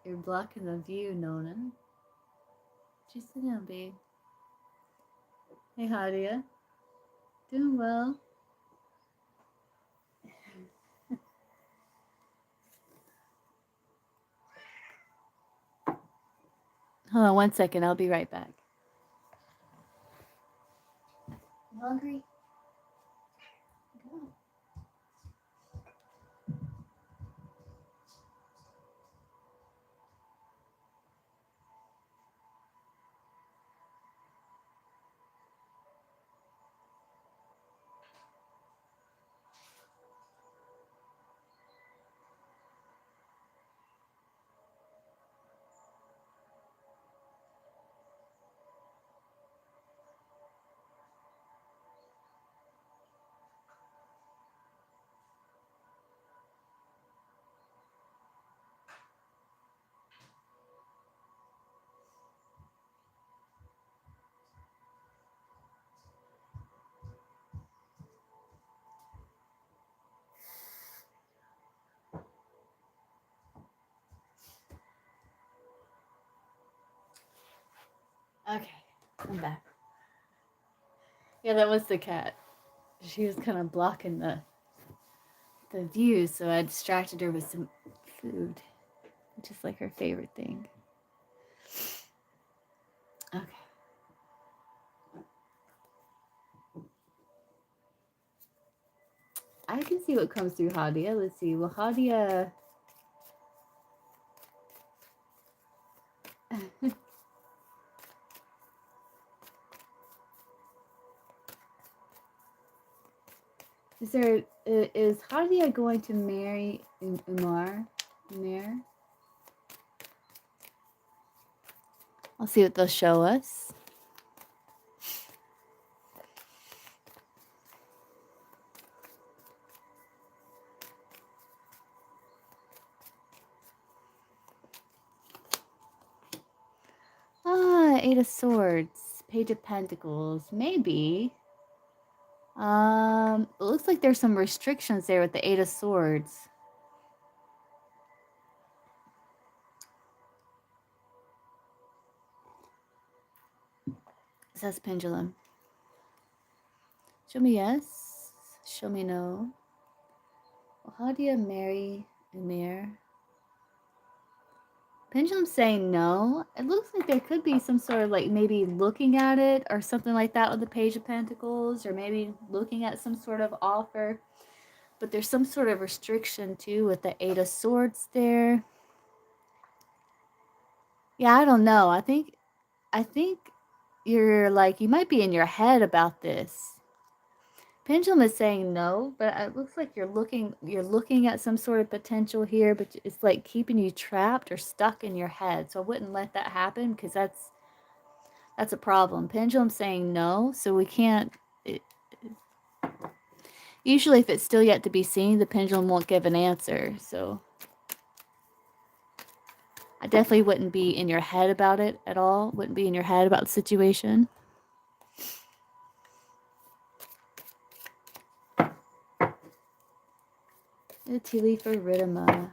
You're blocking the view, Nona. Just sit down, babe. Hey, Hadia. Doing well. Hold on 1 second. I'll be right back. You hungry? Go. Okay, I'm back. Yeah, that was the cat. She was kind of blocking the view, so I distracted her with some food, which is like her favorite thing. Okay. I can see what comes through Hadia. Let's see. Well, Hadia. Is Hadia going to marry Umar? Umar? I'll see what they'll show us. Eight of Swords, Page of Pentacles, maybe. It looks like there's some restrictions there with the Eight of Swords. It says pendulum. Show me yes. Show me no. Well, how do you marry Amir? Pendulum's saying no. It looks like there could be some sort of like maybe looking at it or something like that with the Page of Pentacles, or maybe looking at some sort of offer. But there's some sort of restriction too with the Eight of Swords there. Yeah, I don't know. I think you're like, you might be in your head about this. Pendulum is saying no, but it looks like you're looking at some sort of potential here, but it's like keeping you trapped or stuck in your head. So I wouldn't let that happen, because that's a problem. Pendulum saying no, so we can't. Usually, if it's still yet to be seen, the pendulum won't give an answer. So I definitely wouldn't be in your head about it at all. Wouldn't be in your head about the situation. The tea leaf for Ridima.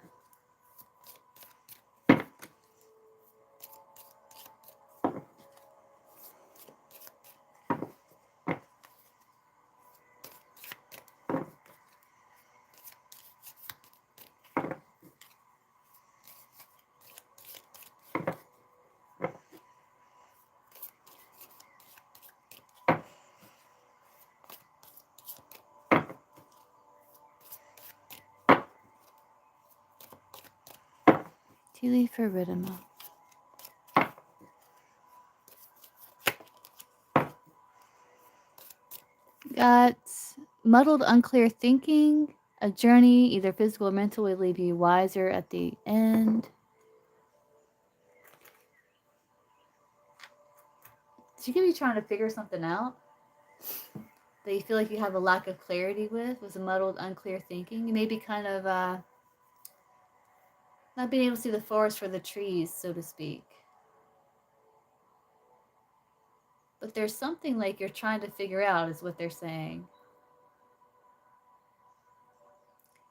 Tea leaf for Ridima. Got muddled, unclear thinking. A journey, either physical or mental, will leave you wiser at the end. So you could be trying to figure something out that you feel like you have a lack of clarity with a muddled, unclear thinking. You may be kind of not being able to see the forest for the trees, so to speak. But there's something like you're trying to figure out, is what they're saying.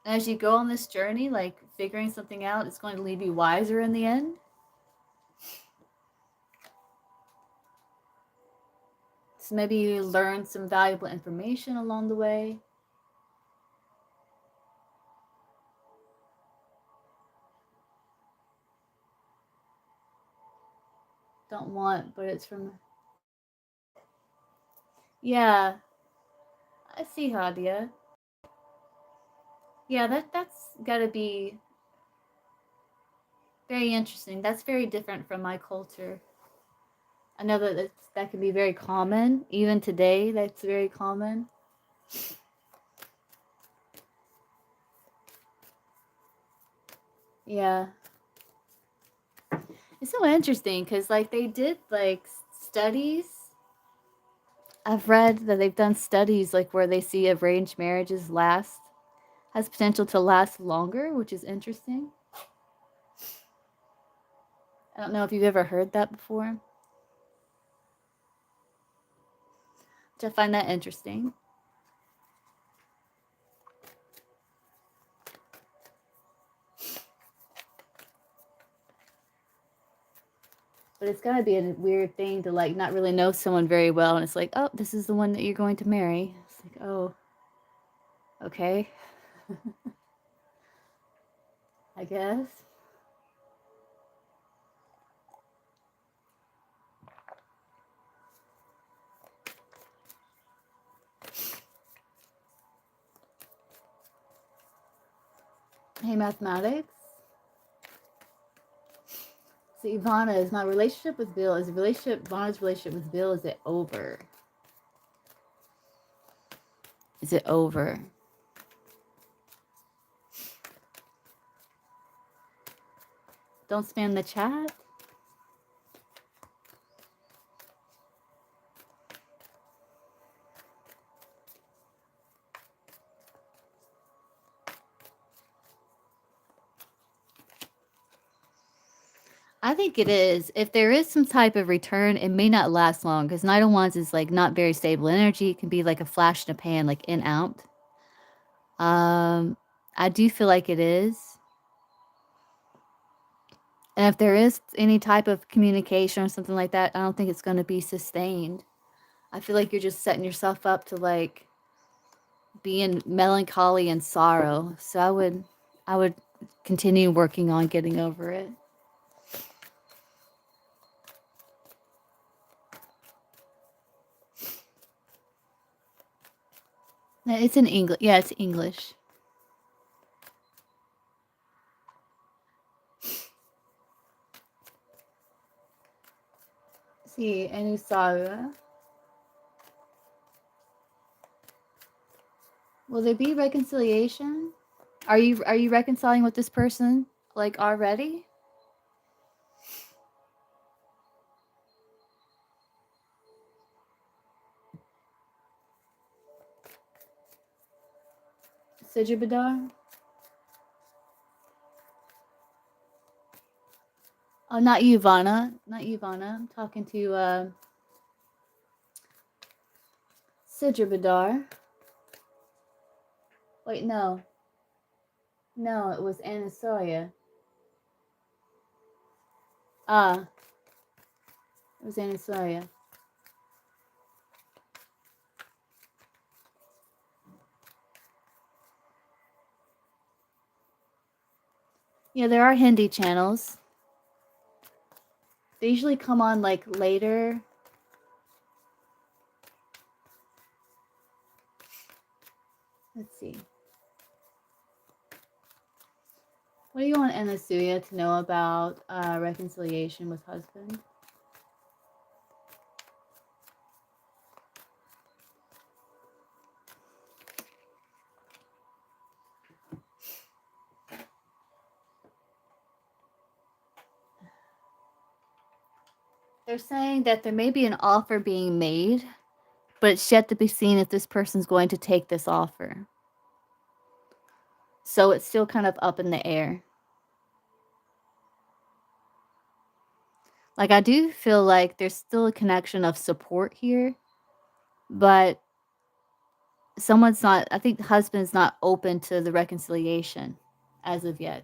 And as you go on this journey, like figuring something out, it's going to leave you wiser in the end. So maybe you learn some valuable information along the way. Don't want, but it's from... Yeah, I see, Hadia. Yeah, that's gotta be very interesting. That's very different from my culture. I know that that can be very common. Even today, that's very common. Yeah. It's so interesting because, like, they did, like, studies. I've read that they've done studies, like, where they see arranged marriages has potential to last longer, which is interesting. I don't know if you've ever heard that before. Which I find that interesting. But it's gotta be a weird thing to, like, not really know someone very well, and it's like, oh, this is the one that you're going to marry. It's like, oh, okay. I guess. Hey, mathematics. So Ivana, is my relationship with Bill, Ivana's relationship with Bill, is it over? Is it over? Don't spam the chat. I think it is. If there is some type of return, it may not last long because Knight of Wands is like not very stable energy. It can be like a flash in a pan, like in out. I do feel like it is. And if there is any type of communication or something like that, I don't think it's going to be sustained. I feel like you're just setting yourself up to like be in melancholy and sorrow. So I would continue working on getting over it. It's in English. Yeah, it's English. See, Anusara. Will there be reconciliation? Are you reconciling with this person like already? Sijibadar? Oh, not you, Vana. Not you, Vana. I'm talking to Sijibadar. Wait, no. No, it was Anasoya. Ah. It was Anasoya. Yeah, there are Hindi channels. They usually come on like later. Let's see. What do you want Anasuya to know about reconciliation with husband? They're saying that there may be an offer being made, but it's yet to be seen if this person's going to take this offer. So it's still kind of up in the air. Like, I do feel like there's still a connection of support here, but someone's not, I think the husband's not open to the reconciliation as of yet.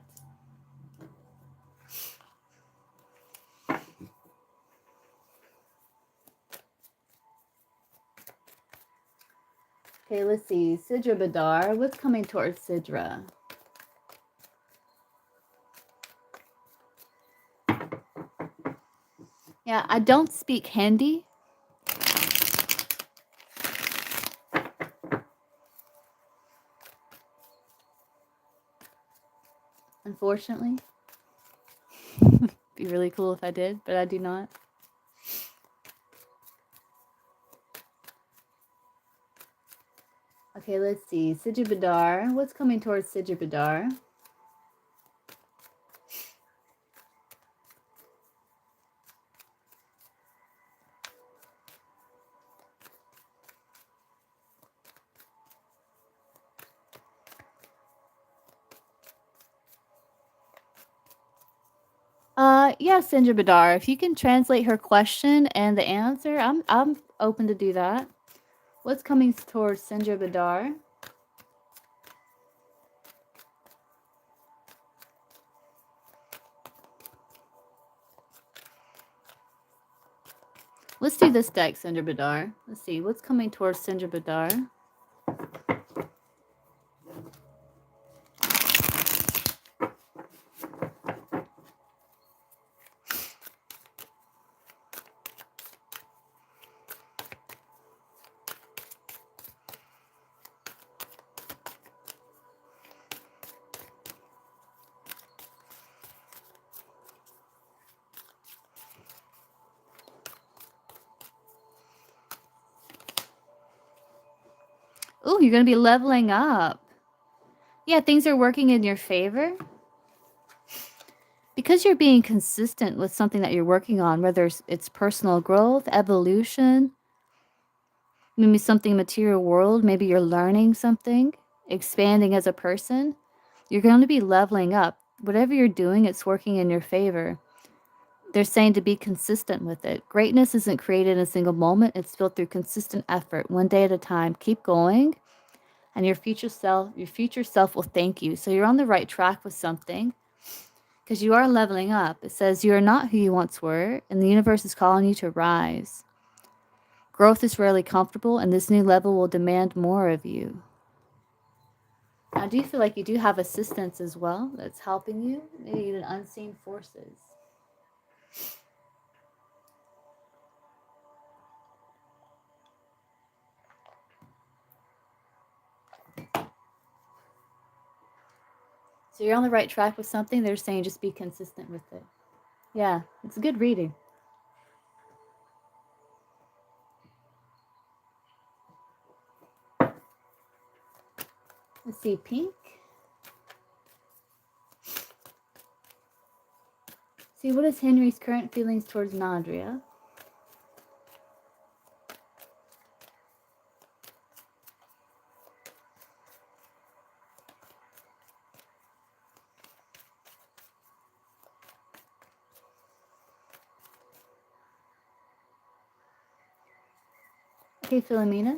Okay, let's see. Sidra Badar. What's coming towards Sidra? Yeah, I don't speak Hindi. Unfortunately. Be really cool if I did, but I do not. Okay, let's see. Sidra Badar. What's coming towards Sidra Badar? Yeah, Sindra Badar. If you can translate her question and the answer, I'm open to do that. What's coming towards Sindra Badar? Let's do this deck, Sindra Badar. Let's see. What's coming towards Sindra Badar? Ooh, you're going to be leveling up. Yeah, things are working in your favor. Because you're being consistent with something that you're working on, whether it's personal growth, evolution, maybe something material world, maybe you're learning something, expanding as a person, you're going to be leveling up. Whatever you're doing, it's working in your favor. They're saying to be consistent with it. Greatness isn't created in a single moment. It's built through consistent effort, one day at a time. Keep going, and your future self will thank you. So you're on the right track with something because you are leveling up. It says you are not who you once were, and the universe is calling you to rise. Growth is rarely comfortable, and this new level will demand more of you. I do feel like you do have assistance as well that's helping you, maybe even unseen forces. So you're on the right track with something. They're saying just be consistent with it. Yeah, it's a good reading. Let's see, pink. See, what is Henry's current feelings towards Nadria? Okay, Philomena,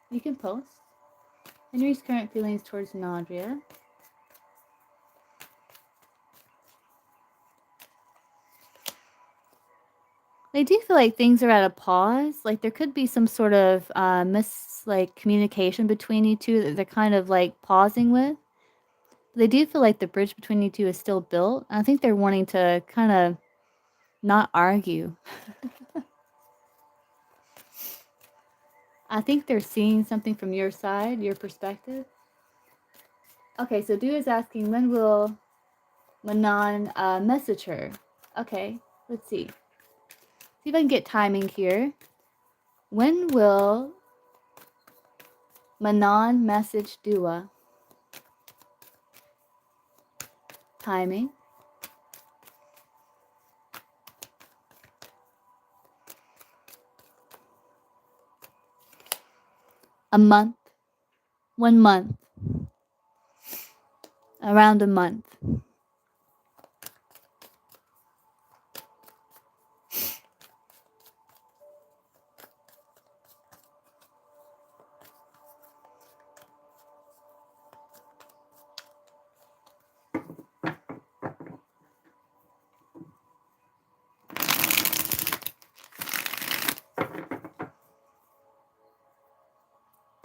you can post. Henry's current feelings towards Nadria. They do feel like things are at a pause. Like there could be some sort of communication between you two that they're kind of like pausing with. They do feel like the bridge between you two is still built. I think they're wanting to kind of not argue. I think they're seeing something from your side, your perspective. Okay, so Du is asking, when will Manon message her? Okay, let's see. See if I can get timing here. When will Manon message Dua? Timing. A month. 1 month. Around a month.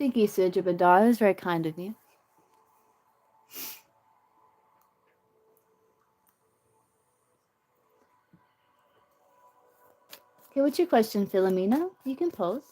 Thank you, Sujabadar. It was very kind of you. Okay, what's your question, Philomena? You can post.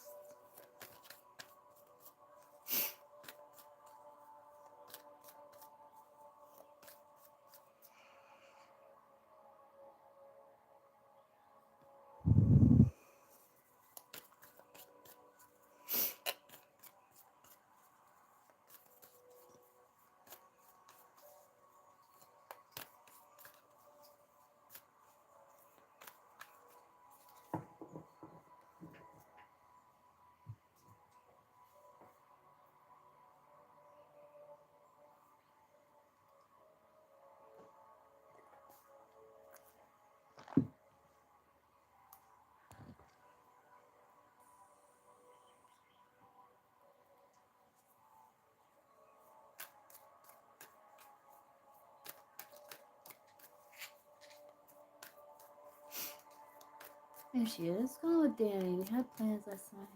There she is. What's going on with Danny? We had plans last night.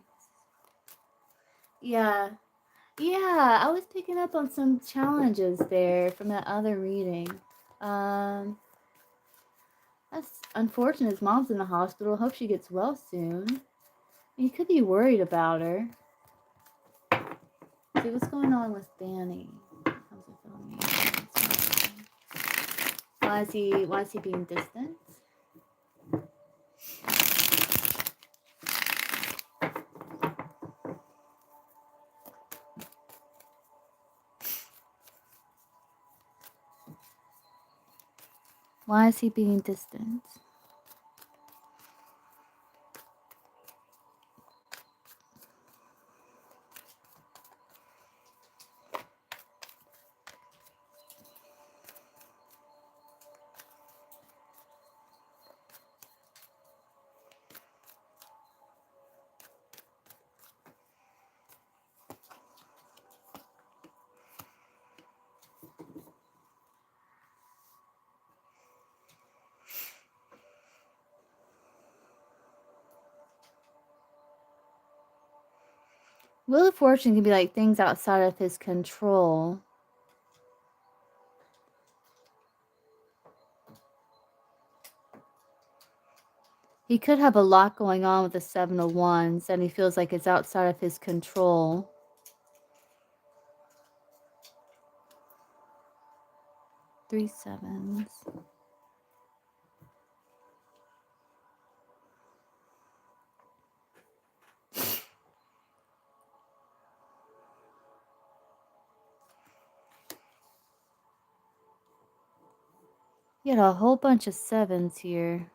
Yeah. Yeah, I was picking up on some challenges there from that other reading. That's unfortunate. His mom's in the hospital. Hope she gets well soon. You could be worried about her. See what's going on with Danny. Why is he being distant? Why is he being distant? Wheel of Fortune can be like things outside of his control. He could have a lot going on with the Seven of Wands, and he feels like it's outside of his control. Three sevens. You had a whole bunch of sevens here.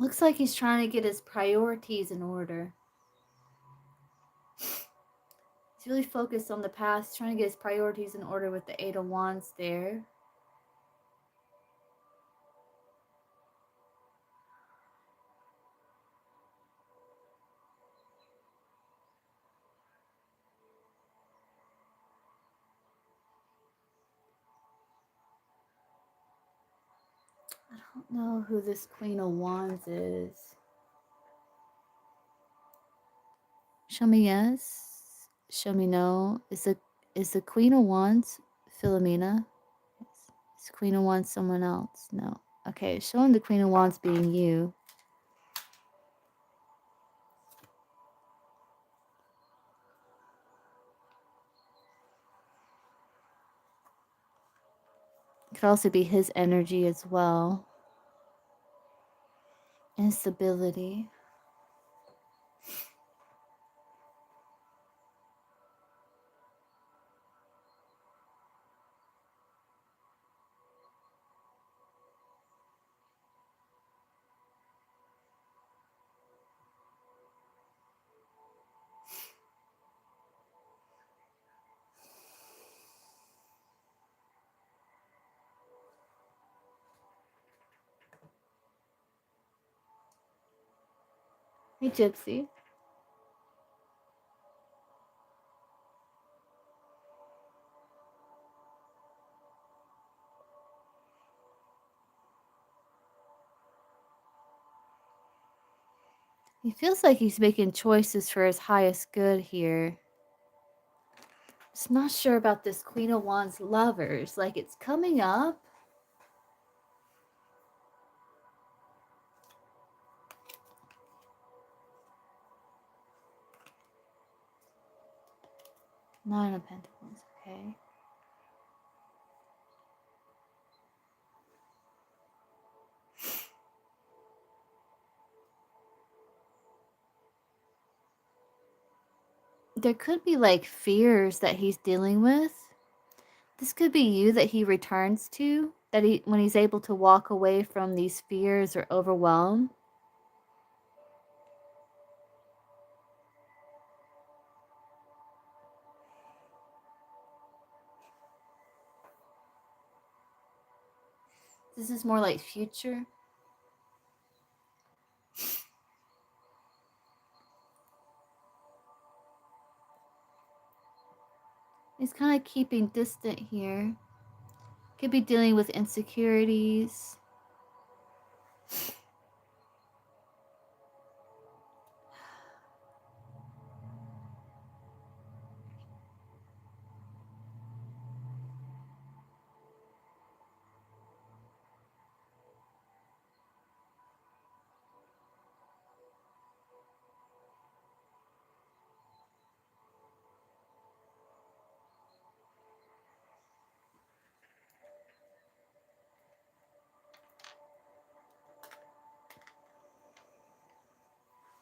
Looks like he's trying to get his priorities in order. He's really focused on the past, trying to get his priorities in order with the Eight of Wands there. I don't know who this Queen of Wands is. Show me yes. Show me no. Is the Queen of Wands Philomena? Yes. Is Queen of Wands someone else? No. Okay, showing the Queen of Wands being you. Could also be his energy as well. Instability. Hey, Gypsy. He feels like he's making choices for his highest good here. Just not sure about this Queen of Wands lovers. Like, it's coming up. Nine of Pentacles, okay. There could be like fears that he's dealing with. This could be you that he returns to, that when he's able to walk away from these fears or overwhelm. This is more like future. He's kind of keeping distant here. Could be dealing with insecurities.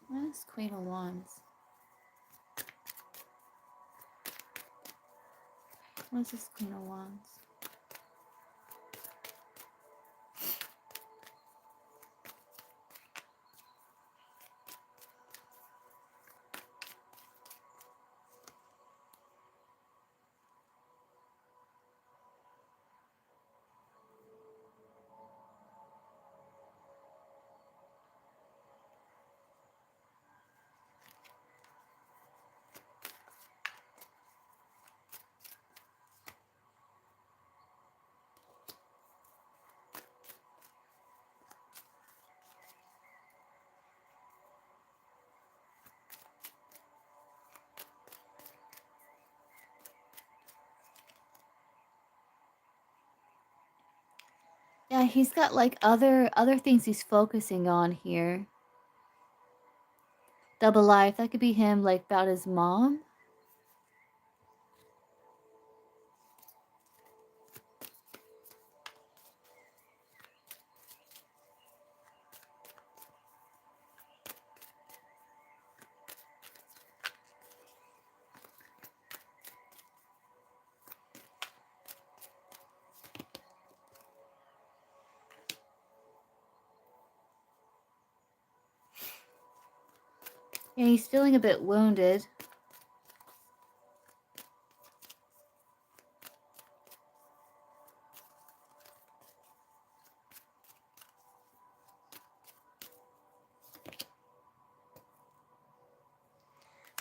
That's Queen of Wands. What's this Queen of Wands? Yeah, he's got like other things he's focusing on here. Double life, that could be him like about his mom. Yeah, he's feeling a bit wounded.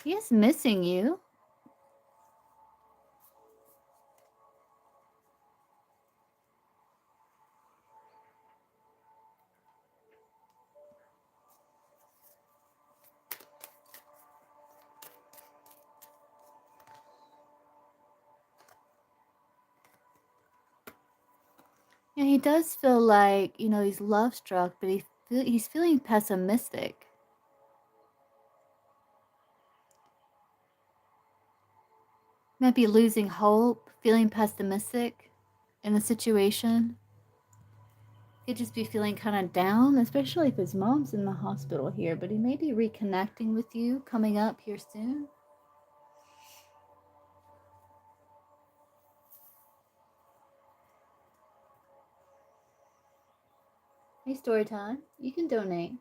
He is missing you. Yeah, he does feel like, you know, he's love struck, but he's feeling pessimistic. Might be losing hope, feeling pessimistic in the situation. Could just be feeling kind of down, especially if his mom's in the hospital here, but he may be reconnecting with you coming up here soon. Hey, story time. You can donate.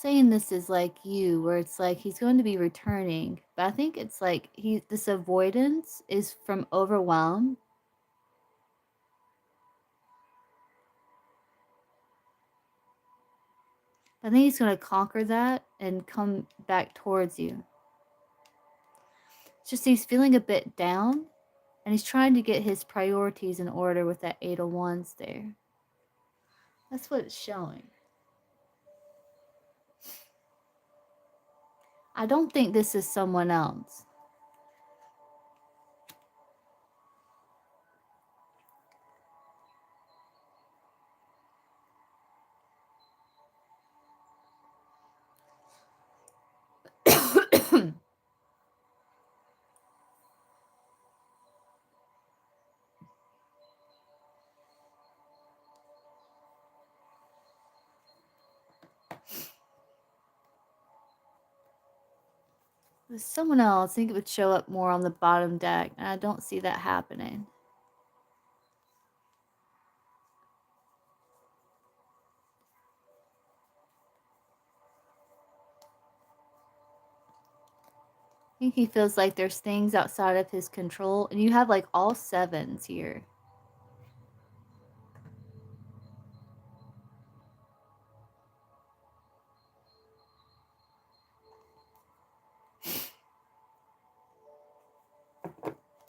saying this is like you, where it's like he's going to be returning, but I think it's like this avoidance is from overwhelm. I think he's going to conquer that and come back towards you. It's just he's feeling a bit down, and he's trying to get his priorities in order with that 8 of Wands there. That's what it's showing. I don't think this is someone else. With someone else, I think it would show up more on the bottom deck, and I don't see that happening. I think he feels like there's things outside of his control, and you have like all 7s here.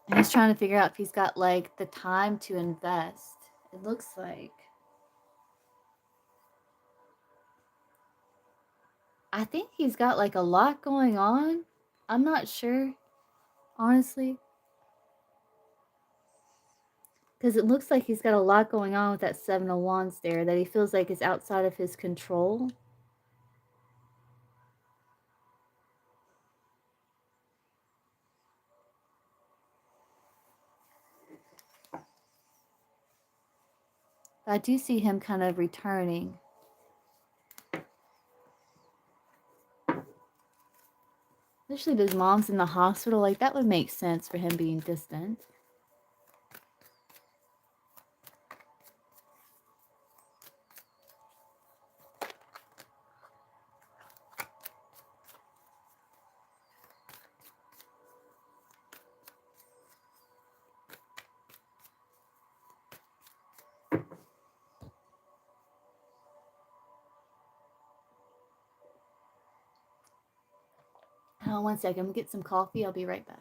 And he's trying to figure out if he's got like the time to invest. It looks like. I think he's got like a lot going on. I'm not sure, honestly. Because it looks like he's got a lot going on with that 7 of Wands there that he feels like is outside of his control. But I do see him kind of returning. Especially if his mom's in the hospital, like that would make sense for him being distant. Hold on one second, I'm gonna get some coffee. I'll be right back.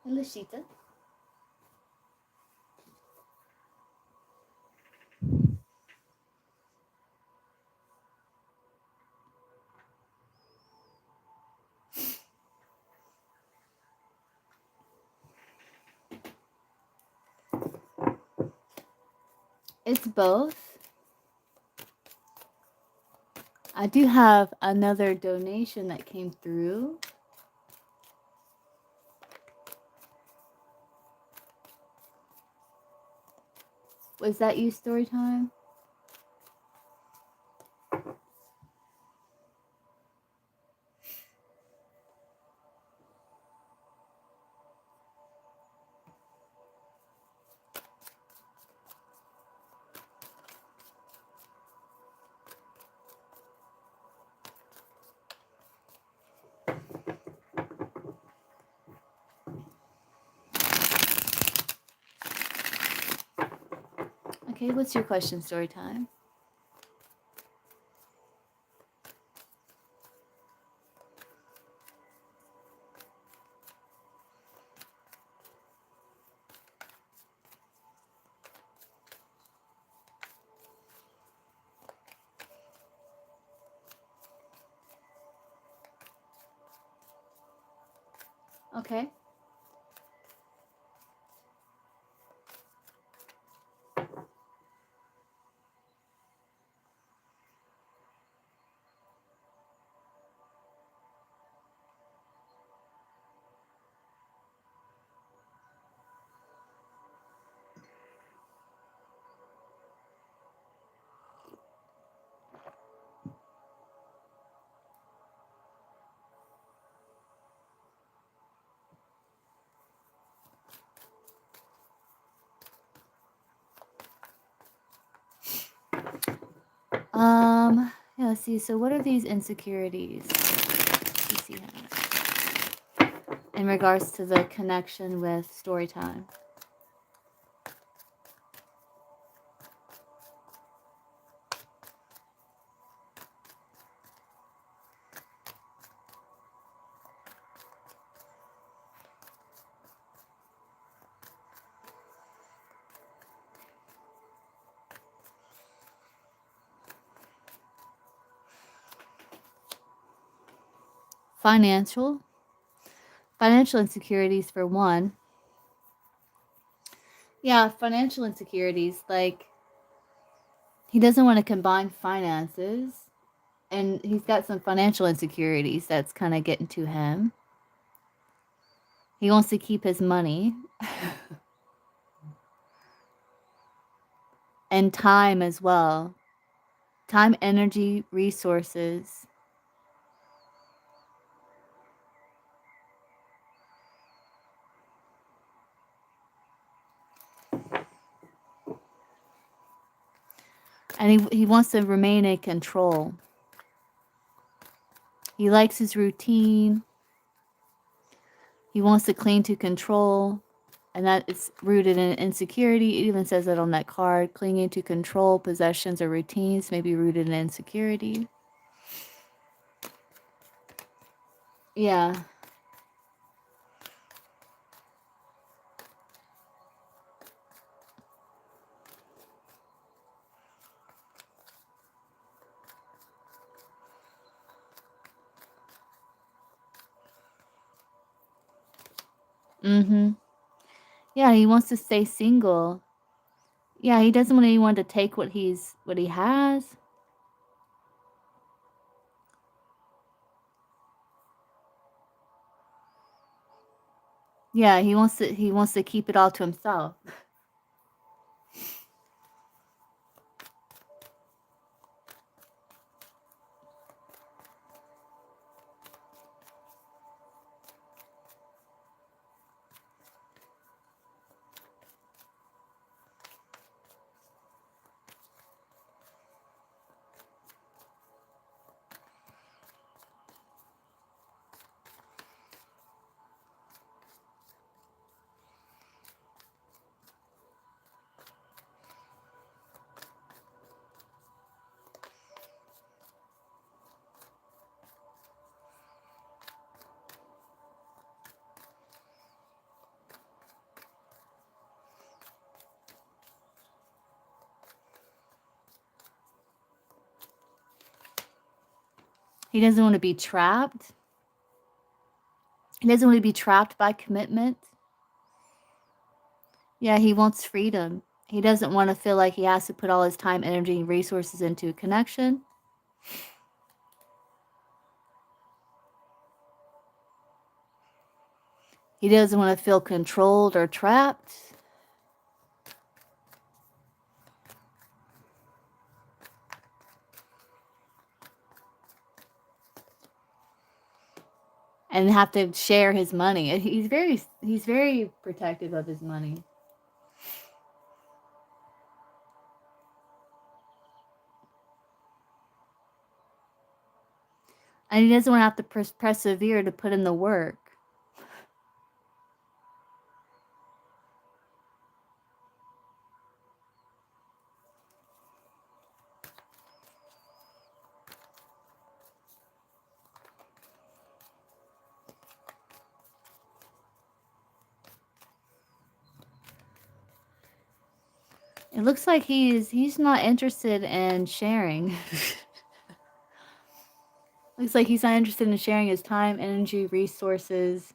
Lashita. It's both. I do have another donation that came through. Was that you, story time? Okay, what's your question, story time? Okay. Yeah, let's see. So what are these insecurities? Let's see in regards to the connection with story time. Financial insecurities for one. Yeah, financial insecurities, like he doesn't want to combine finances, and he's got some financial insecurities that's kind of getting to him. He wants to keep his money and time as well. Time, energy, resources. And he wants to remain in control. He likes his routine. He wants to cling to control. And that is rooted in insecurity. It even says that on that card. Clinging to control, possessions, or routines may be rooted in insecurity. Yeah. Mm-hmm. Yeah, he wants to stay single. Yeah, he doesn't want anyone to take what he has. Yeah, he wants to keep it all to himself. He doesn't want to be trapped. He doesn't want to be trapped by commitment. Yeah, he wants freedom. He doesn't want to feel like he has to put all his time, energy, and resources into a connection. He doesn't want to feel controlled or trapped. And have to share his money. He's very protective of his money. And he doesn't want to have to persevere to put in the work. It looks like he's not interested in sharing. Looks like he's not interested in sharing his time, energy, resources.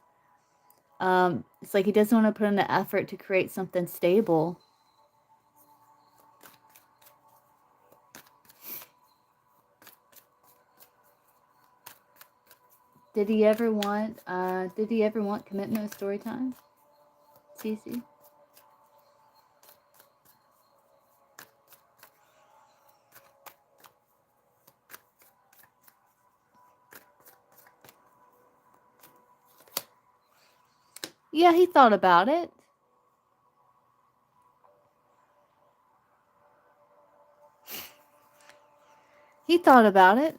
It's like he doesn't want to put in the effort to create something stable. Did he ever want commitment with story time? Cece? Yeah, he thought about it. He thought about it.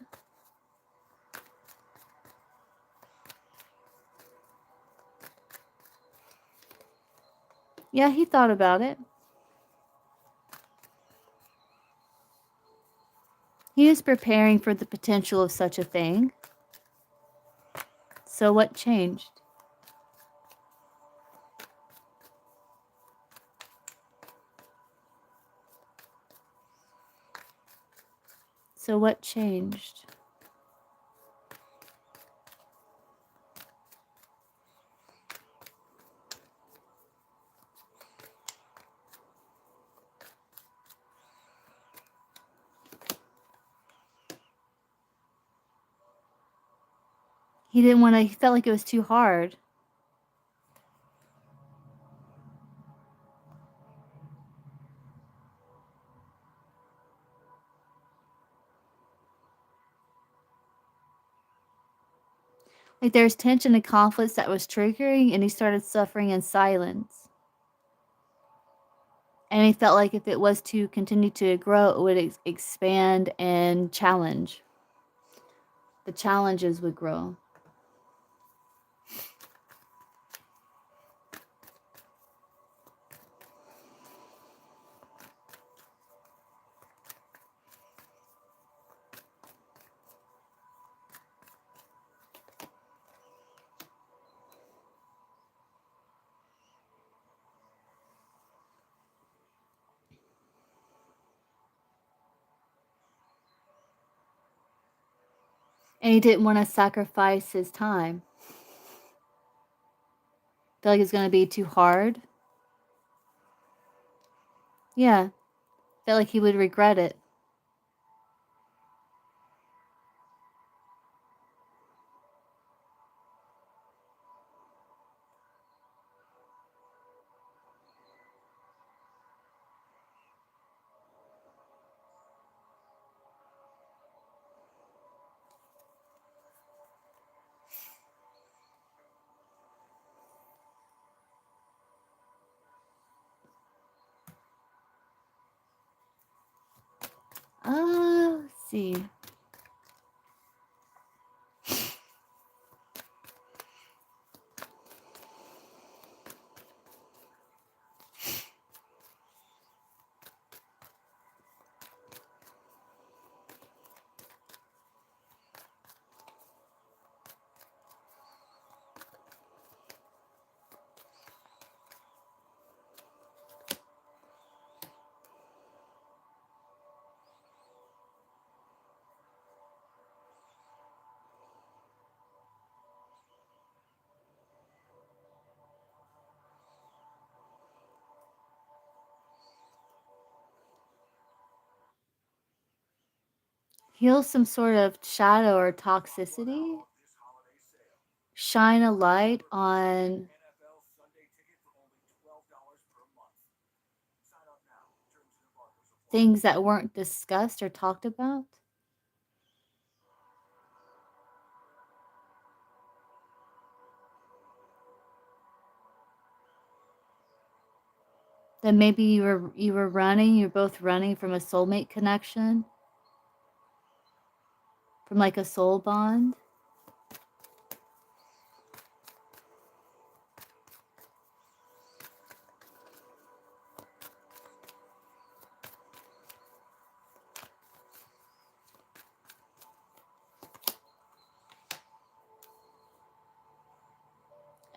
Yeah, he thought about it. He was preparing for the potential of such a thing. So what changed? So what changed? He didn't want to, he felt like it was too hard. Like there's tension and conflicts that was triggering, and he started suffering in silence. And he felt like if it was to continue to grow, it would expand and challenge. The challenges would grow. And he didn't want to sacrifice his time. Feel like it's going to be too hard. Yeah. Felt like he would regret it. Let's see. Heal some sort of shadow or toxicity. Shine a light on things that weren't discussed or talked about. That maybe you're both running from a soulmate connection, from like a soul bond.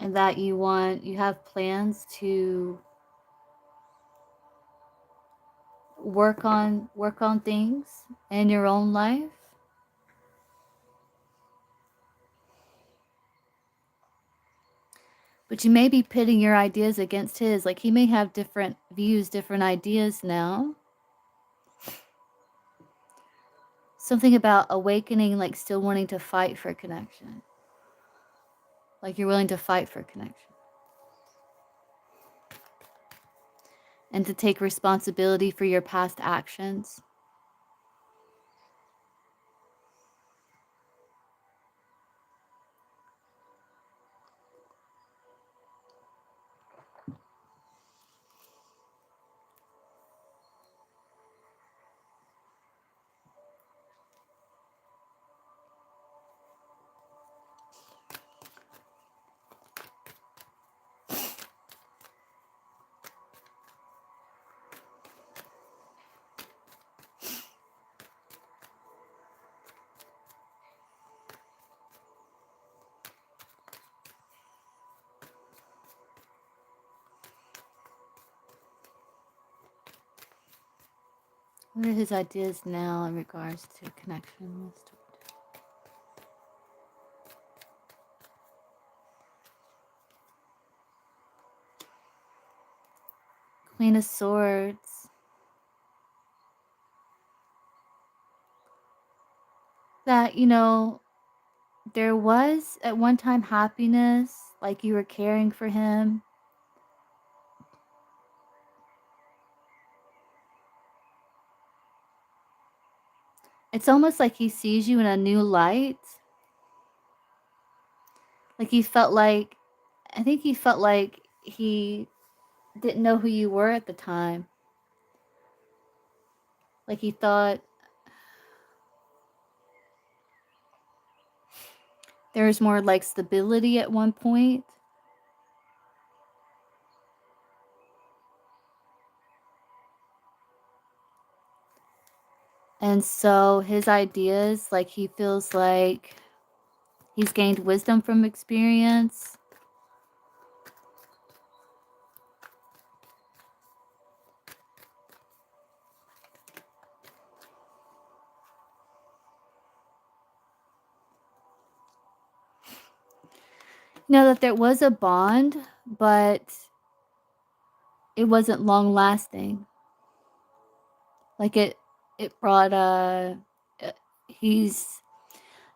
And that you have plans to work on things in your own life. But you may be pitting your ideas against his. Like, he may have different views, different ideas now. Something about awakening, like still wanting to fight for connection. Like you're willing to fight for connection. And to take responsibility for your past actions. What are his ideas now in regards to connection? Queen of Swords. That, you know, there was at one time happiness, like you were caring for him. It's almost like he sees you in a new light. Like he felt like, I think he felt like he didn't know who you were at the time. Like he thought there was more like stability at one point. And so his ideas, like he feels like he's gained wisdom from experience. You know that there was a bond, but it wasn't long lasting. Like it brought he's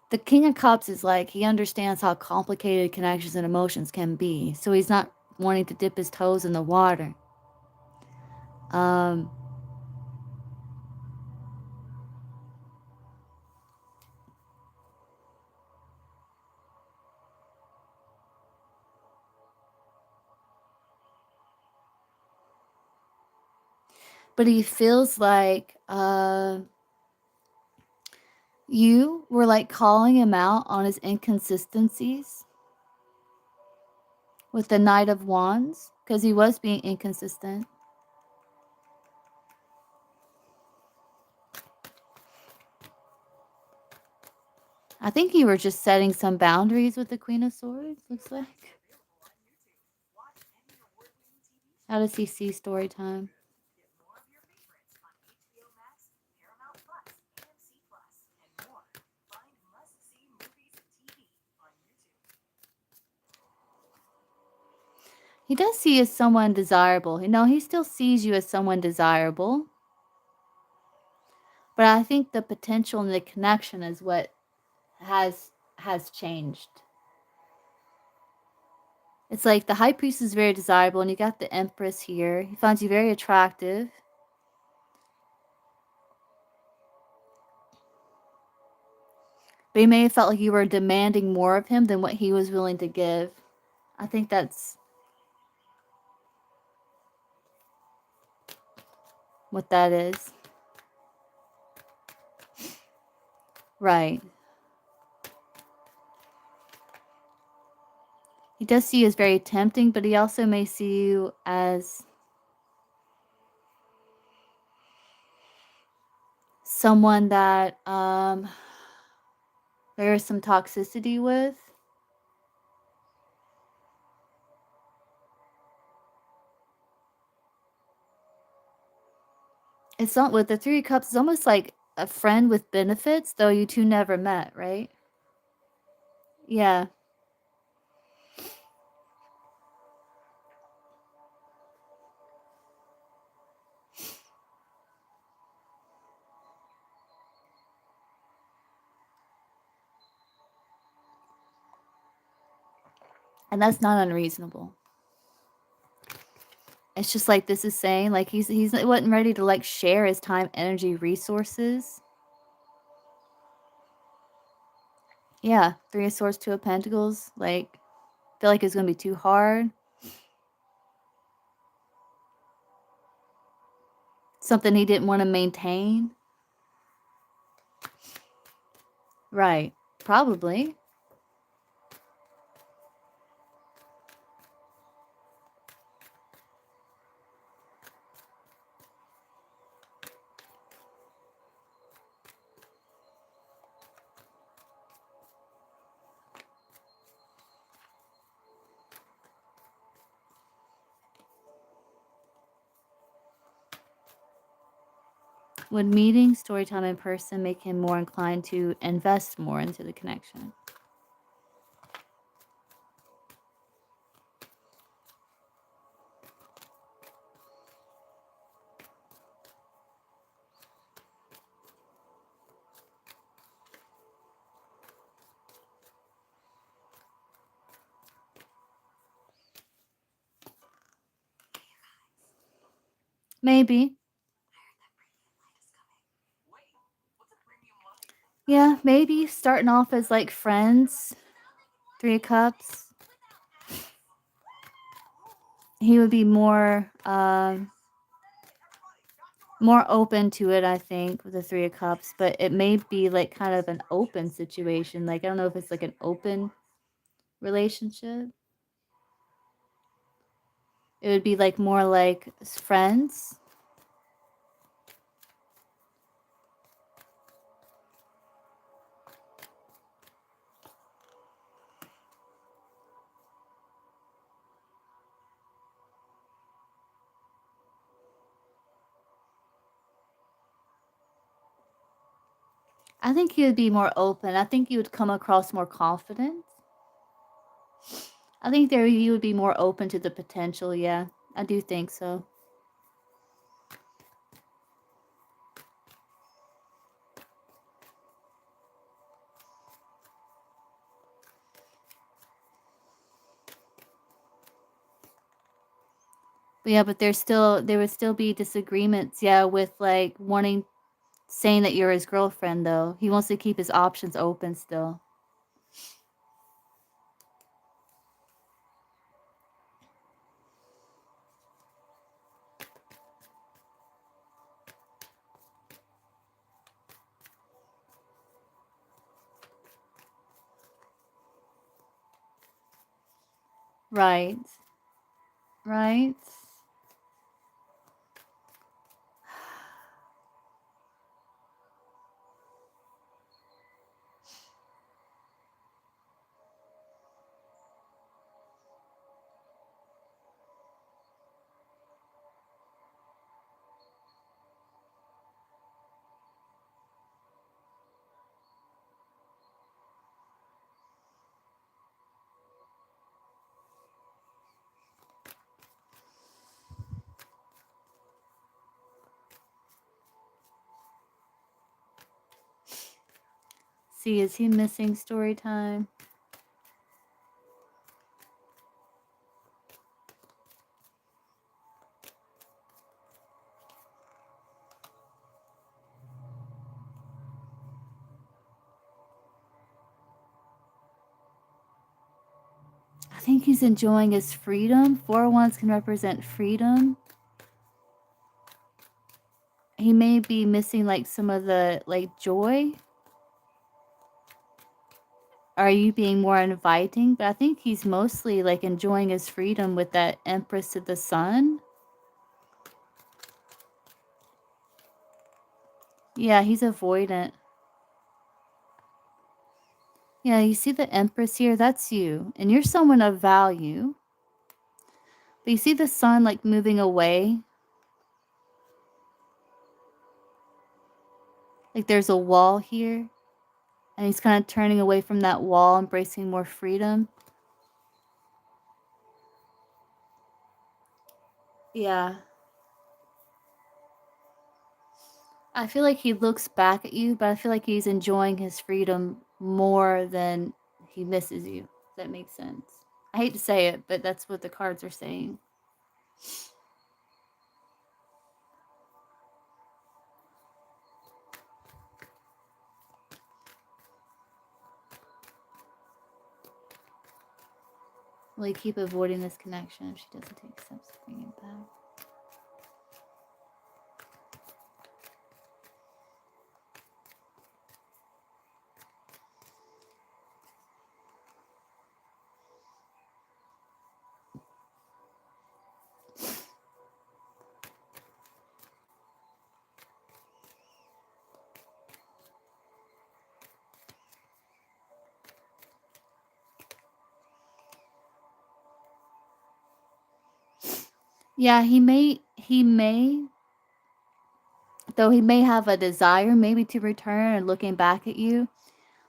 the King of Cups is like he understands how complicated connections and emotions can be. So he's not wanting to dip his toes in the water. But he feels like you were like calling him out on his inconsistencies with the Knight of Wands because he was being inconsistent. I think you were just setting some boundaries with the Queen of Swords, looks like. How does he see story time? He does see you as someone desirable. You know, he still sees you as someone desirable. But I think the potential and the connection is what has changed. It's like the High Priest is very desirable, and you got the Empress here. He finds you very attractive. But he may have felt like you were demanding more of him than what he was willing to give. I think that's what that is. Right. He does see you as very tempting, but he also may see you as someone that there is some toxicity with. It's not with the Three of Cups. It's almost like a friend with benefits, though you two never met, right? Yeah. And that's not unreasonable. It's just like this is saying, like he wasn't ready to like share his time, energy, resources. Yeah, 3 of Swords, 2 of Pentacles. Like, feel like it's gonna be too hard. Something he didn't want to maintain. Right. Probably. Would meeting, story time in person make him more inclined to invest more into the connection? Maybe. Yeah, maybe starting off as like friends. 3 of Cups. He would be more more open to it, I think, with the 3 of Cups, but it may be like kind of an open situation. Like I don't know if it's like an open relationship. It would be like more like friends. I think he would be more open. I think you would come across more confident. I think there you would be more open to the potential, yeah. I do think so. But yeah, but there would still be disagreements, yeah, with like saying that you're his girlfriend though. He wants to keep his options open still. Right. Right. See, is he missing story time? I think he's enjoying his freedom. 4 of Wands can represent freedom. He may be missing like some of the like joy. Are you being more inviting? But I think he's mostly like enjoying his freedom with that Empress to the Sun. Yeah, he's avoidant. Yeah, you see the Empress here? That's you. And you're someone of value. But you see the Sun like moving away? Like there's a wall here. And he's kind of turning away from that wall, embracing more freedom. Yeah. I feel like he looks back at you, but I feel like he's enjoying his freedom more than he misses you. If that makes sense. I hate to say it, but that's what the cards are saying. Will he keep avoiding this connection if she doesn't take steps to bring it back? Yeah, he may, though he may have a desire maybe to return and looking back at you.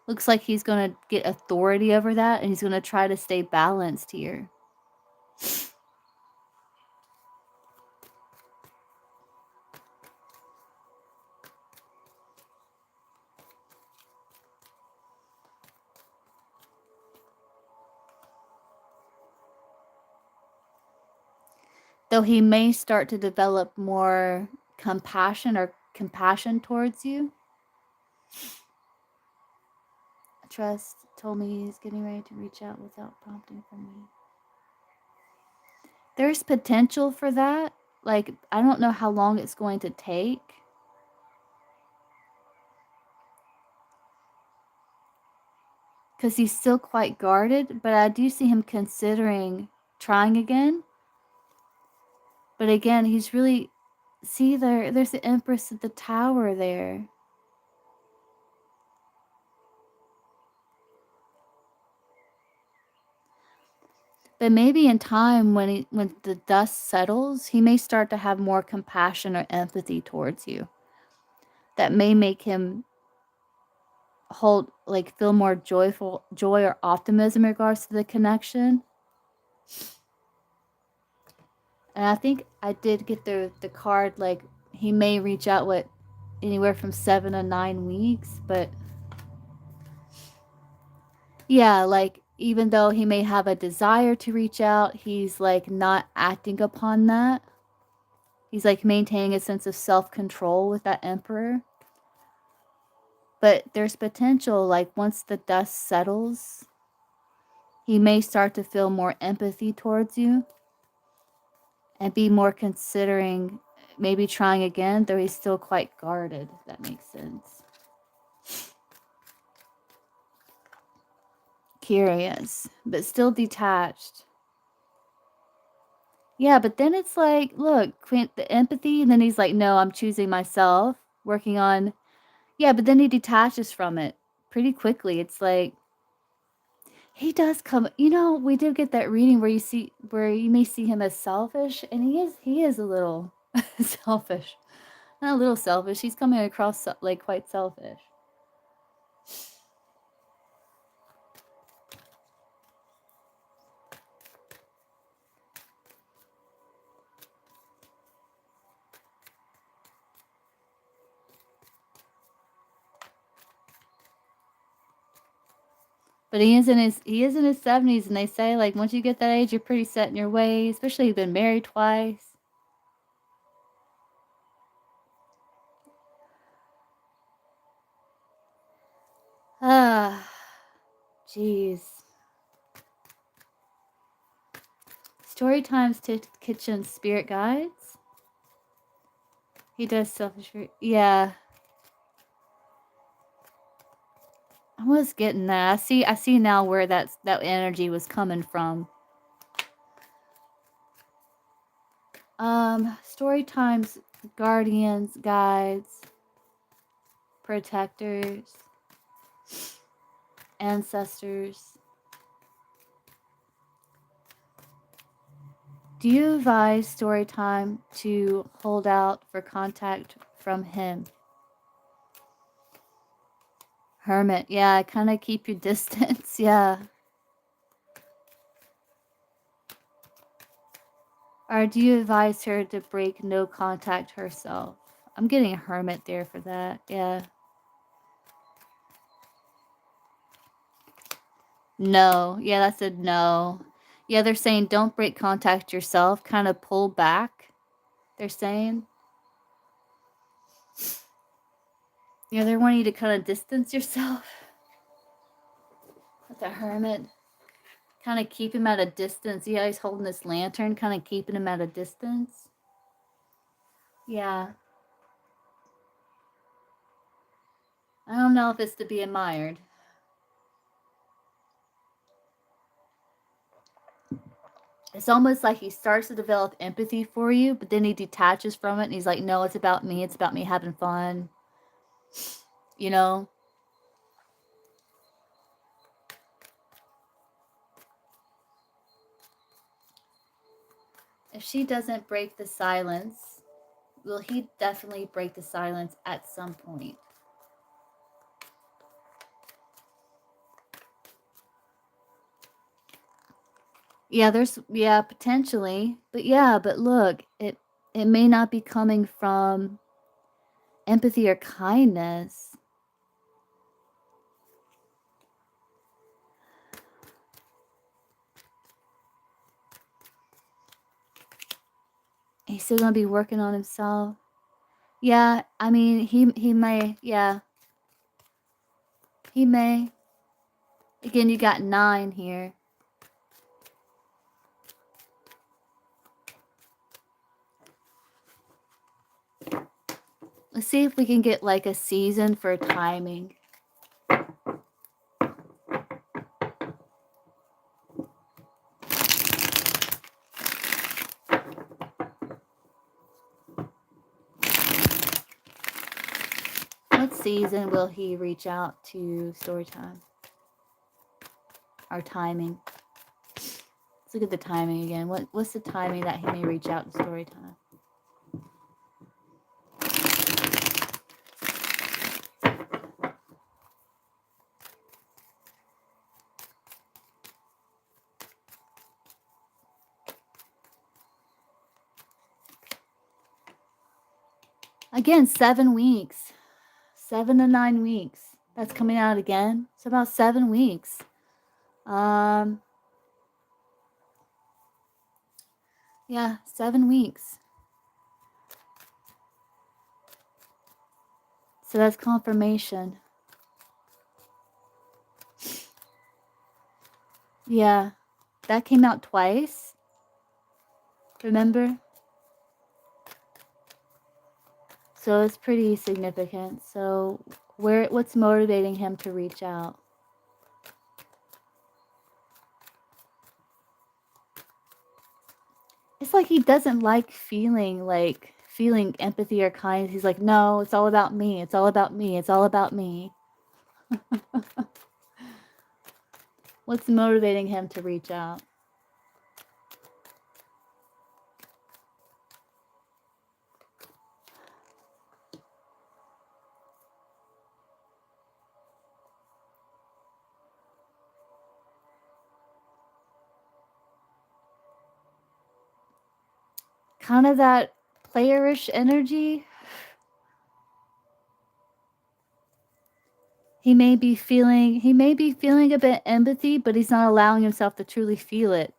Looks like he's going to get authority over that, and he's going to try to stay balanced here. Though he may start to develop more compassion towards you. Trust told me he's getting ready to reach out without prompting from me. There's potential for that. Like, I don't know how long it's going to take. Because he's still quite guarded, but I do see him considering trying again. But again, he's really... See, there's the Empress at the tower there. But maybe in time, when the dust settles, he may start to have more compassion or empathy towards you. That may make him feel more joy or optimism in regards to the connection. And I think I did get the card, like, he may reach out, anywhere from 7 to 9 weeks, but yeah, like, even though he may have a desire to reach out, he's, like, not acting upon that. He's, like, maintaining a sense of self-control with that Emperor. But there's potential, like, once the dust settles, he may start to feel more empathy towards you and be more considering maybe trying again, though he's still quite guarded, if that makes sense. Curious, but still detached. Yeah, but then it's like, look, the empathy, and then he's like, no, I'm choosing myself, working on... Yeah, but then he detaches from it pretty quickly. It's like, he does come... we did get that reading where you may see him as selfish, and he is a little selfish. Not a little selfish, he's coming across, like, quite selfish. But he is in his 70s, and they say, like, once you get that age, you're pretty set in your ways, especially you've been married twice. Ah, jeez. Story times to kitchen spirit guides. He does selfish. Yeah. I was getting that. I see now where that energy was coming from. Story times, guardians, guides, protectors, ancestors. Do you advise story time to hold out for contact from him? Hermit, yeah, kind of keep your distance, yeah. Or do you advise her to break no contact herself? I'm getting a hermit there for that, yeah. No, yeah, that's a no. Yeah, they're saying don't break contact yourself, kind of pull back, they're saying. Yeah, they're wanting you to kind of distance yourself. With the Hermit. Kind of keep him at a distance. Yeah, he's holding this lantern, kind of keeping him at a distance. Yeah. I don't know if it's to be admired. It's almost like he starts to develop empathy for you, but then he detaches from it and he's like, no, it's about me. It's about me having fun. You know? If she doesn't break the silence, will he definitely break the silence at some point? Yeah, potentially. But look, it may not be coming from empathy or kindness. He's still gonna be working on himself. Yeah, I mean, he may, yeah. He may. Again, you got 9 here. Let's see if we can get like a season for timing. What season will he reach out to story time? Or timing. Let's look at the timing again. What's the timing that he may reach out to story time? Again, 7 weeks. 7 to 9 weeks. That's coming out again. It's about 7 weeks. Yeah, 7 weeks. So that's confirmation. Yeah, that came out twice. Remember? So it's pretty significant. So what's motivating him to reach out? It's like he doesn't like feeling empathy or kindness. He's like, no, it's all about me. It's all about me. It's all about me. What's motivating him to reach out? Kind of that playerish energy. He may be feeling a bit empathy, but he's not allowing himself to truly feel it.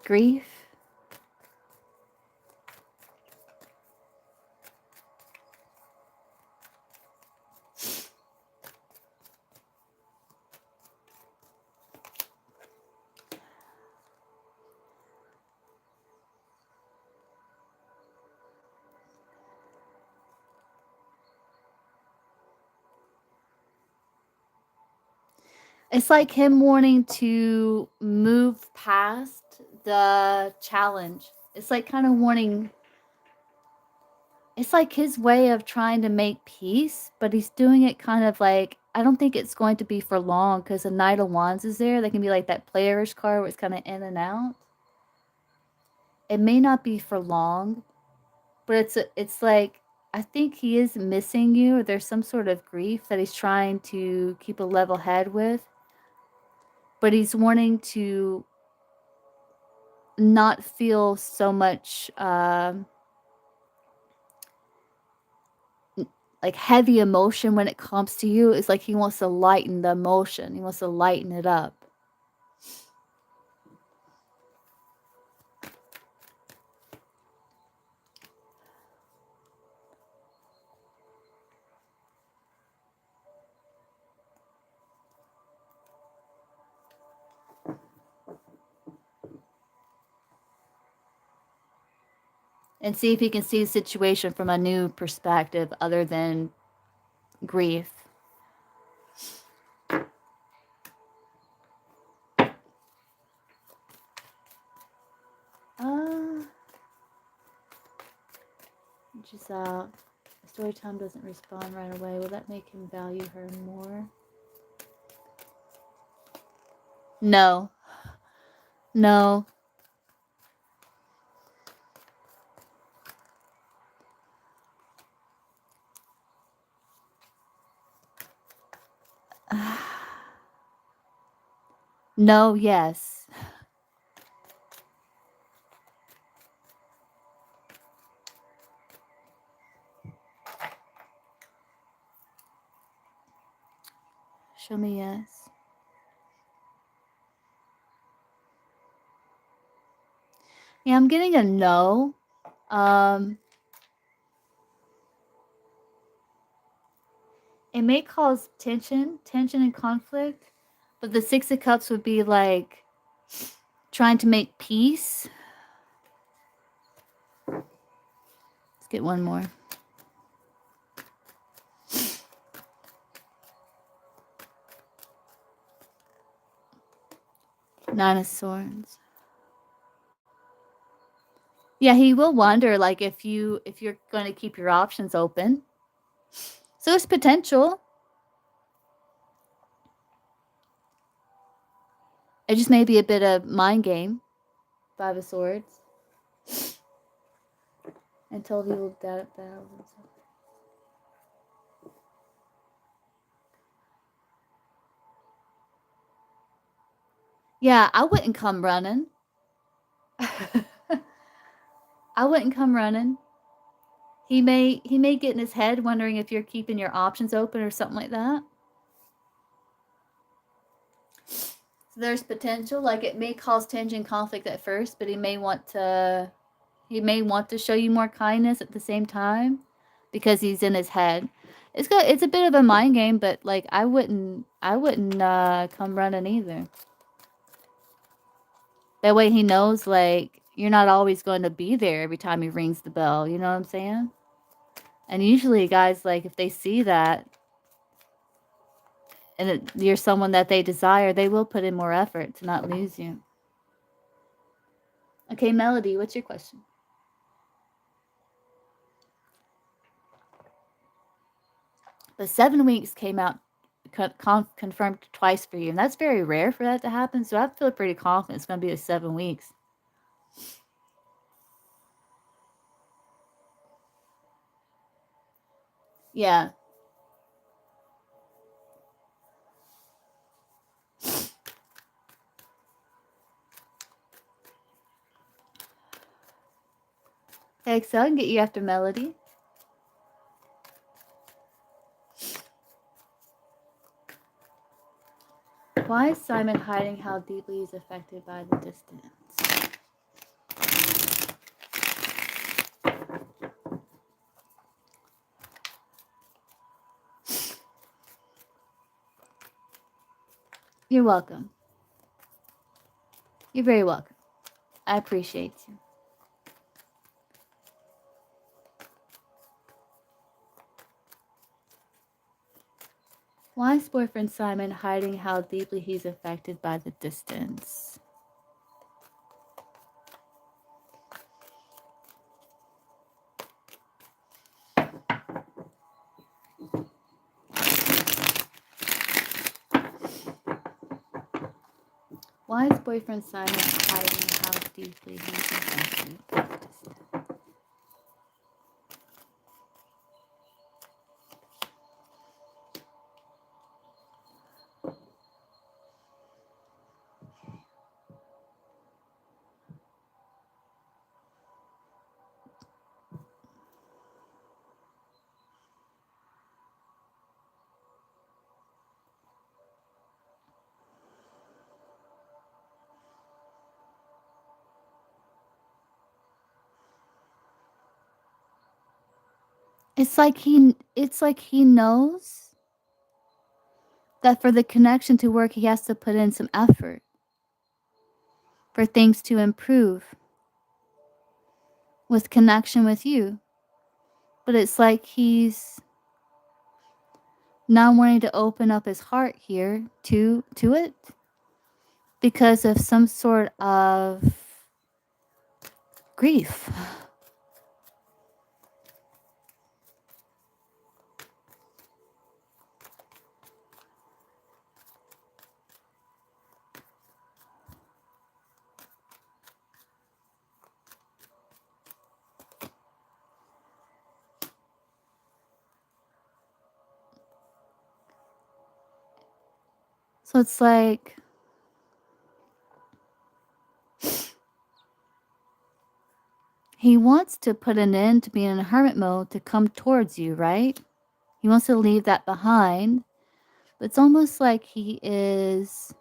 Grief. It's like him wanting to move past the challenge. It's like kind of wanting. It's like his way of trying to make peace, but he's doing it kind of like, I don't think it's going to be for long because the Knight of Wands is there. That can be like that playerish card where it's kind of in and out. It may not be for long, but it's like, I think he is missing you, or there's some sort of grief that he's trying to keep a level head with. But he's wanting to not feel so much like heavy emotion when it comes to you. It's like he wants to lighten the emotion. He wants to lighten it up. And see if he can see the situation from a new perspective other than grief. She's out. Story time doesn't respond right away. Will that make him value her more? No. No. No, yes. Show me yes. Yeah, I'm getting a no. It may cause tension and conflict, but the Six of Cups would be like trying to make peace. Let's get one more. Nine of Swords. Yeah, he will wonder like if you're going to keep your options open. So it's potential. It just may be a bit of mind game. Five of Swords. Until he will doubt himself. Yeah, I wouldn't come running. I wouldn't come running. He may get in his head wondering if you're keeping your options open or something like that. So there's potential, like it may cause tension conflict at first, but he may want to show you more kindness at the same time because he's in his head. It's a bit of a mind game, but like I wouldn't come running either. That way he knows like you're not always going to be there every time he rings the bell, you know what I'm saying? And usually guys, like if they see that and you're someone that they desire, they will put in more effort to not lose you. Okay, Melody, what's your question? The 7 weeks came out confirmed twice for you, and that's very rare for that to happen. So I feel pretty confident it's going to be the 7 weeks. Yeah. Okay, so I can get you after Melody. Why is Simon hiding how deeply he's affected by the distance? You're welcome. You're very welcome. I appreciate you. Why is boyfriend Simon hiding how deeply he's affected by the distance? Why is boyfriend Simon hiding how deeply he's affected by the distance? It's like he knows that for the connection to work, he has to put in some effort for things to improve with connection with you. But it's like he's not wanting to open up his heart here to it because of some sort of grief. So it's like he wants to put an end to being in hermit mode to come towards you, right? He wants to leave that behind. But it's almost like he is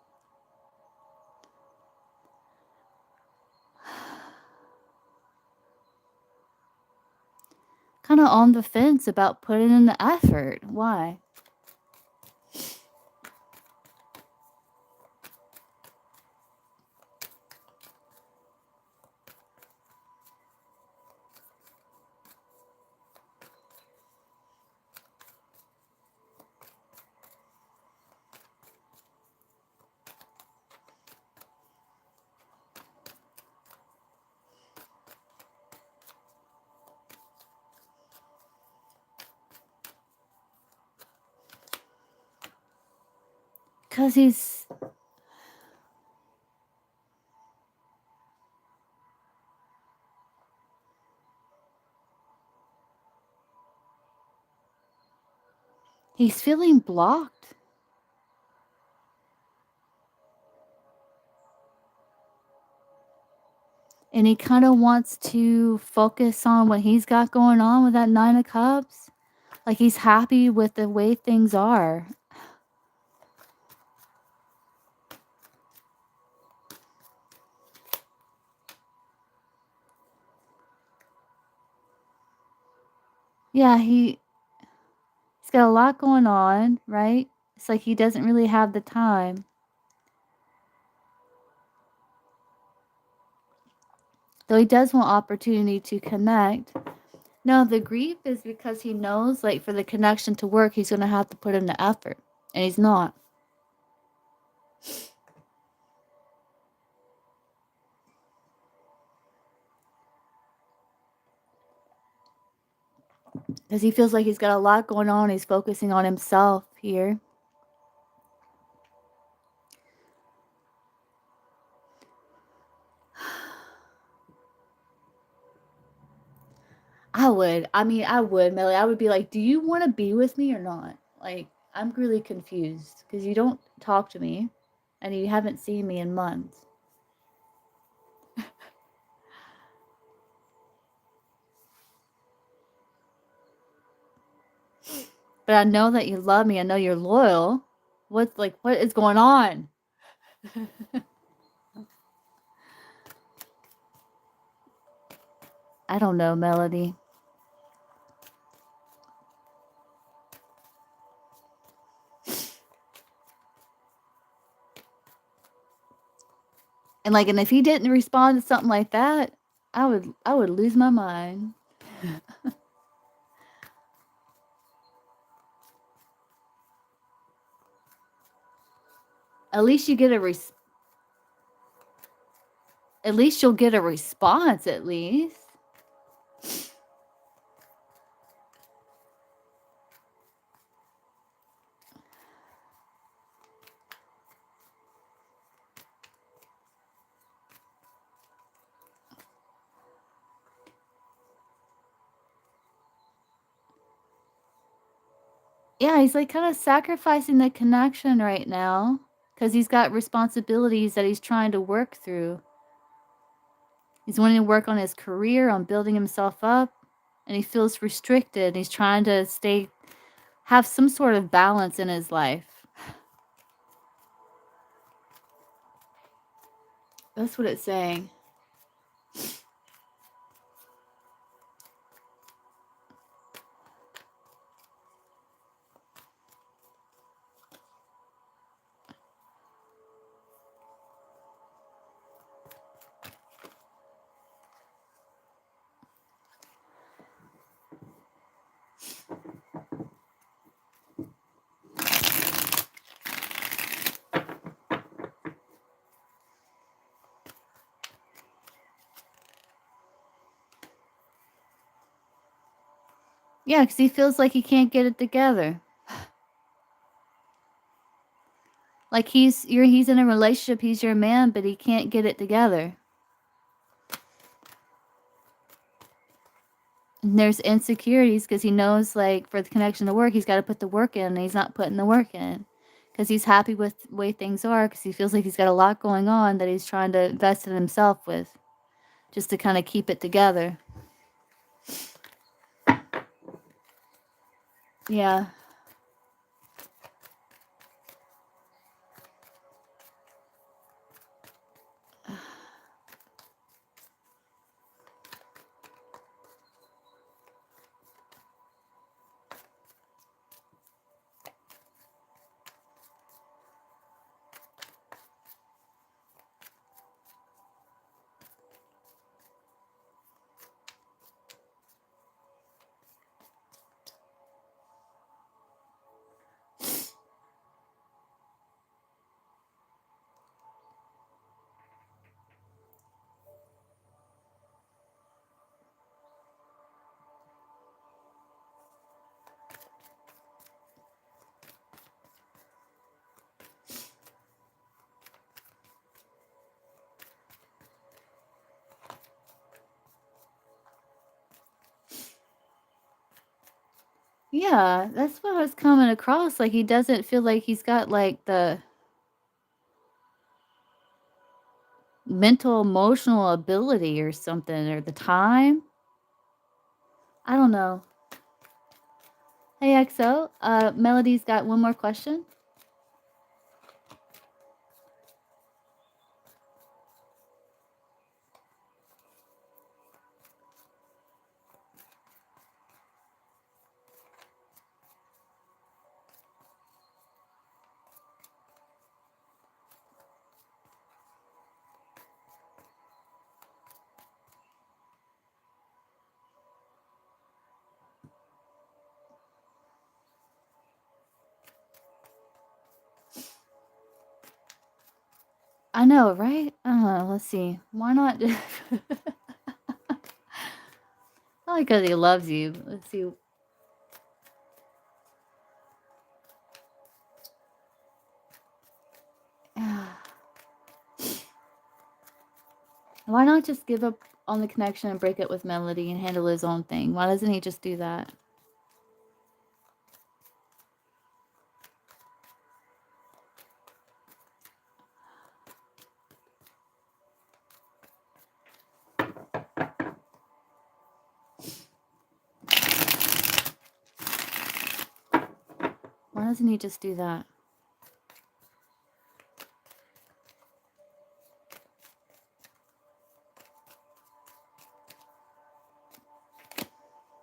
kind of on the fence about putting in the effort. Why? Because he's feeling blocked. And he kind of wants to focus on what he's got going on with that Nine of Cups. Like he's happy with the way things are. Yeah, he's got a lot going on, right? It's like he doesn't really have the time. Though he does want opportunity to connect. No, the grief is because he knows, like, for the connection to work, he's going to have to put in the effort. And he's not. Because he feels like he's got a lot going on. He's focusing on himself here. I would. I mean, I would, Melly. I would be like, do you want to be with me or not? Like, I'm really confused because you don't talk to me and you haven't seen me in months. But I know that you love me. I know you're loyal. What is going on? I don't know, Melody. And if he didn't respond to something like that, I would lose my mind. At least you get at least you'll get a response at least. Yeah, he's like kind of sacrificing the connection right now because he's got responsibilities that he's trying to work through. He's wanting to work on his career, on building himself up, and he feels restricted. He's trying to have some sort of balance in his life. That's what it's saying. Yeah, because he feels like he can't get it together. Like he's in a relationship, he's your man, but he can't get it together. And there's insecurities because he knows, like, for the connection to work, he's got to put the work in, and he's not putting the work in because he's happy with the way things are because he feels like he's got a lot going on that he's trying to invest in himself with just to kind of keep it together. Yeah. Yeah, that's what I was coming across. Like, he doesn't feel like he's got, like, the mental, emotional ability or something, or the time. I don't know. Hey, XO, Melody's got one more question. I know, right? Let's see. Why not? Probably because he loves you. Let's see. Why not just give up on the connection and break it with Melody and handle his own thing? Why doesn't he just do that? Why doesn't he just do that?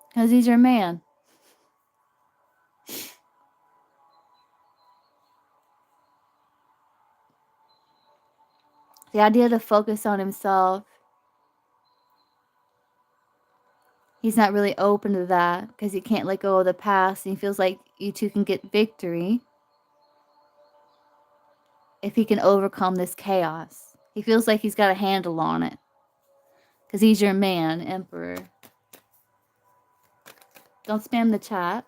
Because he's your man. The idea to focus on himself, he's not really open to that because he can't let go of the past. And he feels like you two can get victory if he can overcome this chaos. He feels like he's got a handle on it because he's your man, Emperor. Don't spam the chat.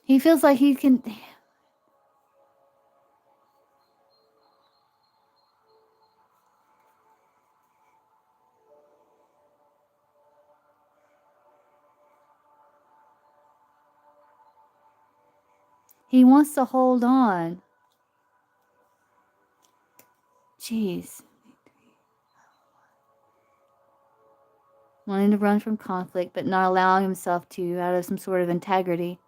He feels like he can. He wants to hold on. Jeez. Wanting to run from conflict, but not allowing himself to out of some sort of integrity.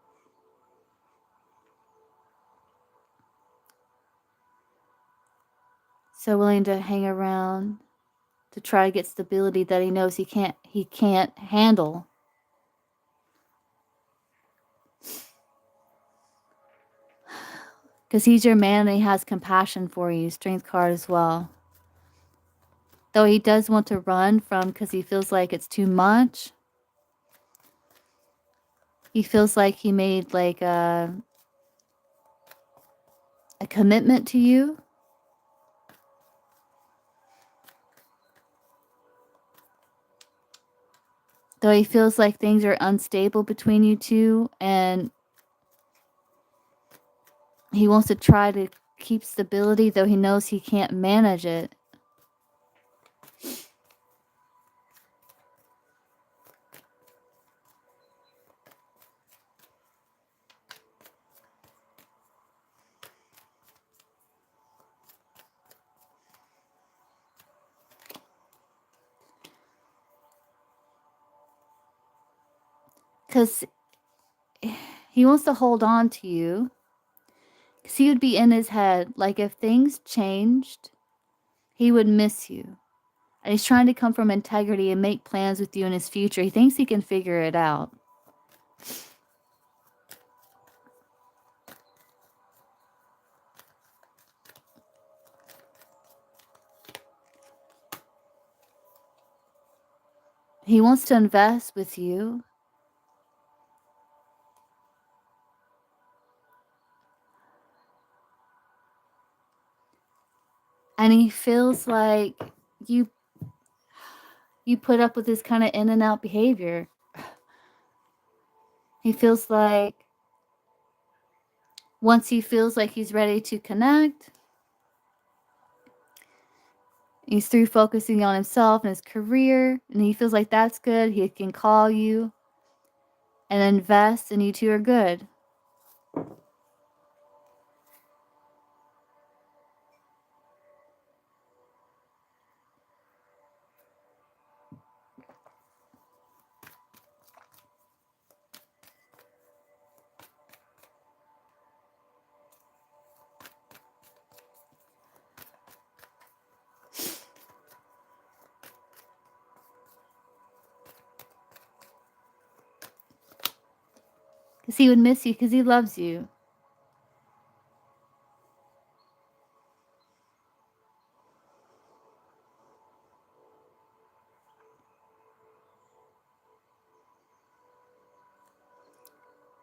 So willing to hang around to try to get stability that he knows he can't handle. Because he's your man and he has compassion for you. Strength card as well. Though he does want to run from, because he feels like it's too much. He feels like he made like a commitment to you. Though he feels like things are unstable between you two, and he wants to try to keep stability, though he knows he can't manage it. Because he wants to hold on to you. Because he would be in his head, like if things changed, he would miss you. And he's trying to come from integrity and make plans with you in his future. He thinks he can figure it out. He wants to invest with you. And he feels like you put up with this kind of in and out behavior. He feels like once he feels like he's ready to connect, he's through focusing on himself and his career, and he feels like that's good, he can call you and invest, and you two are good. Because he would miss you, because he loves you.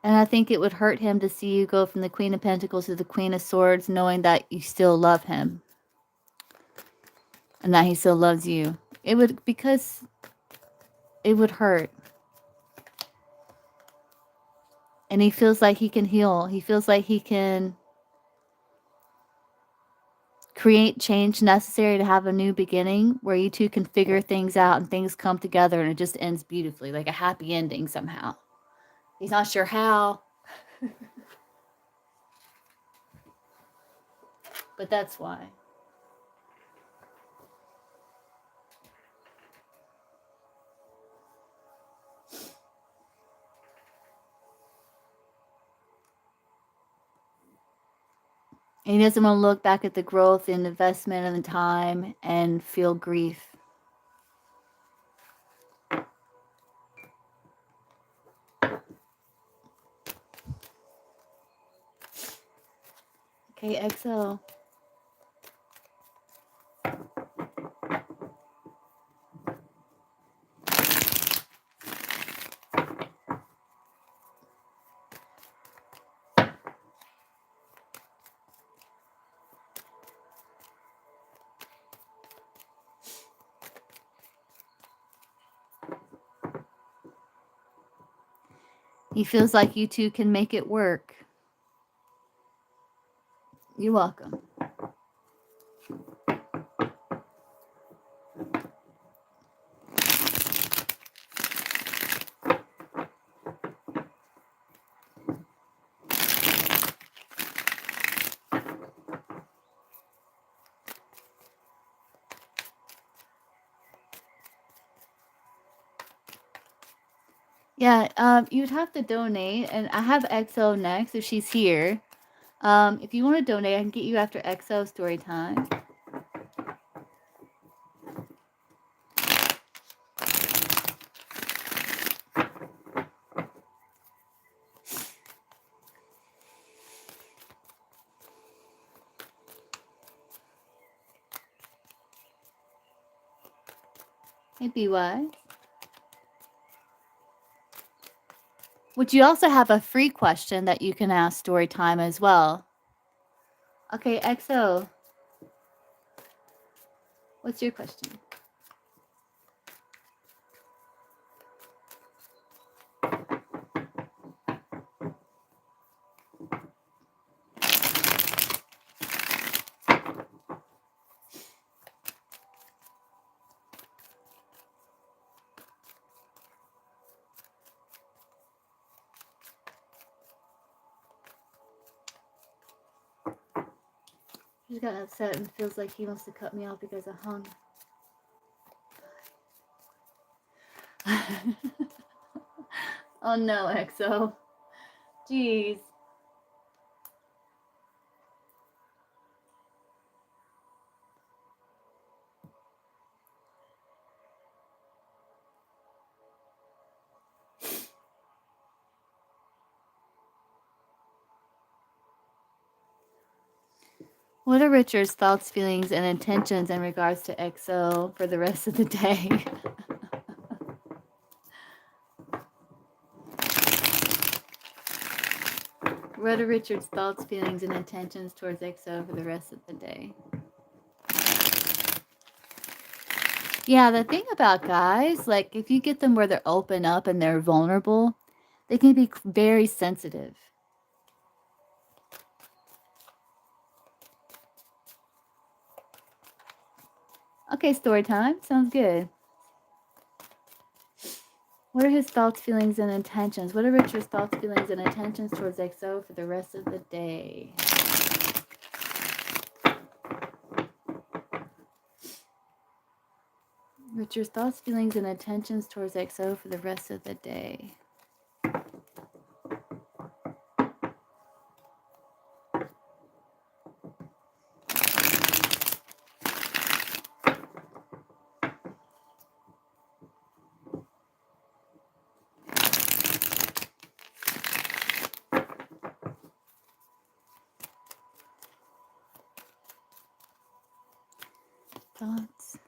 And I think it would hurt him to see you go from the Queen of Pentacles to the Queen of Swords, knowing that you still love him. And that he still loves you. It would, because it would hurt. And he feels like he can heal. He feels like he can create change necessary to have a new beginning where you two can figure things out and things come together and it just ends beautifully, like a happy ending somehow. He's not sure how. But that's why. And he doesn't want to look back at the growth and investment and the time and feel grief. Okay, XO. He feels like you two can make it work. You're welcome. Yeah, you'd have to donate, and I have XO next if she's here. If you want to donate, I can get you after XO story time. Hey, BY. Which you also have a free question that you can ask story time as well. Okay, XO. What's your question? He got upset and feels like he wants to cut me off because I hung. Oh no, XO. Jeez. What are Richard's thoughts, feelings, and intentions in regards to XO for the rest of the day? What are Richard's thoughts, feelings, and intentions towards XO for the rest of the day? Yeah, the thing about guys, like if you get them where they're open up and they're vulnerable, they can be very sensitive. Okay, story time. Sounds good. What are his thoughts, feelings, and intentions? What are Richard's thoughts, feelings, and intentions towards XO for the rest of the day? Richard's thoughts, feelings, and intentions towards XO for the rest of the day. Thoughts.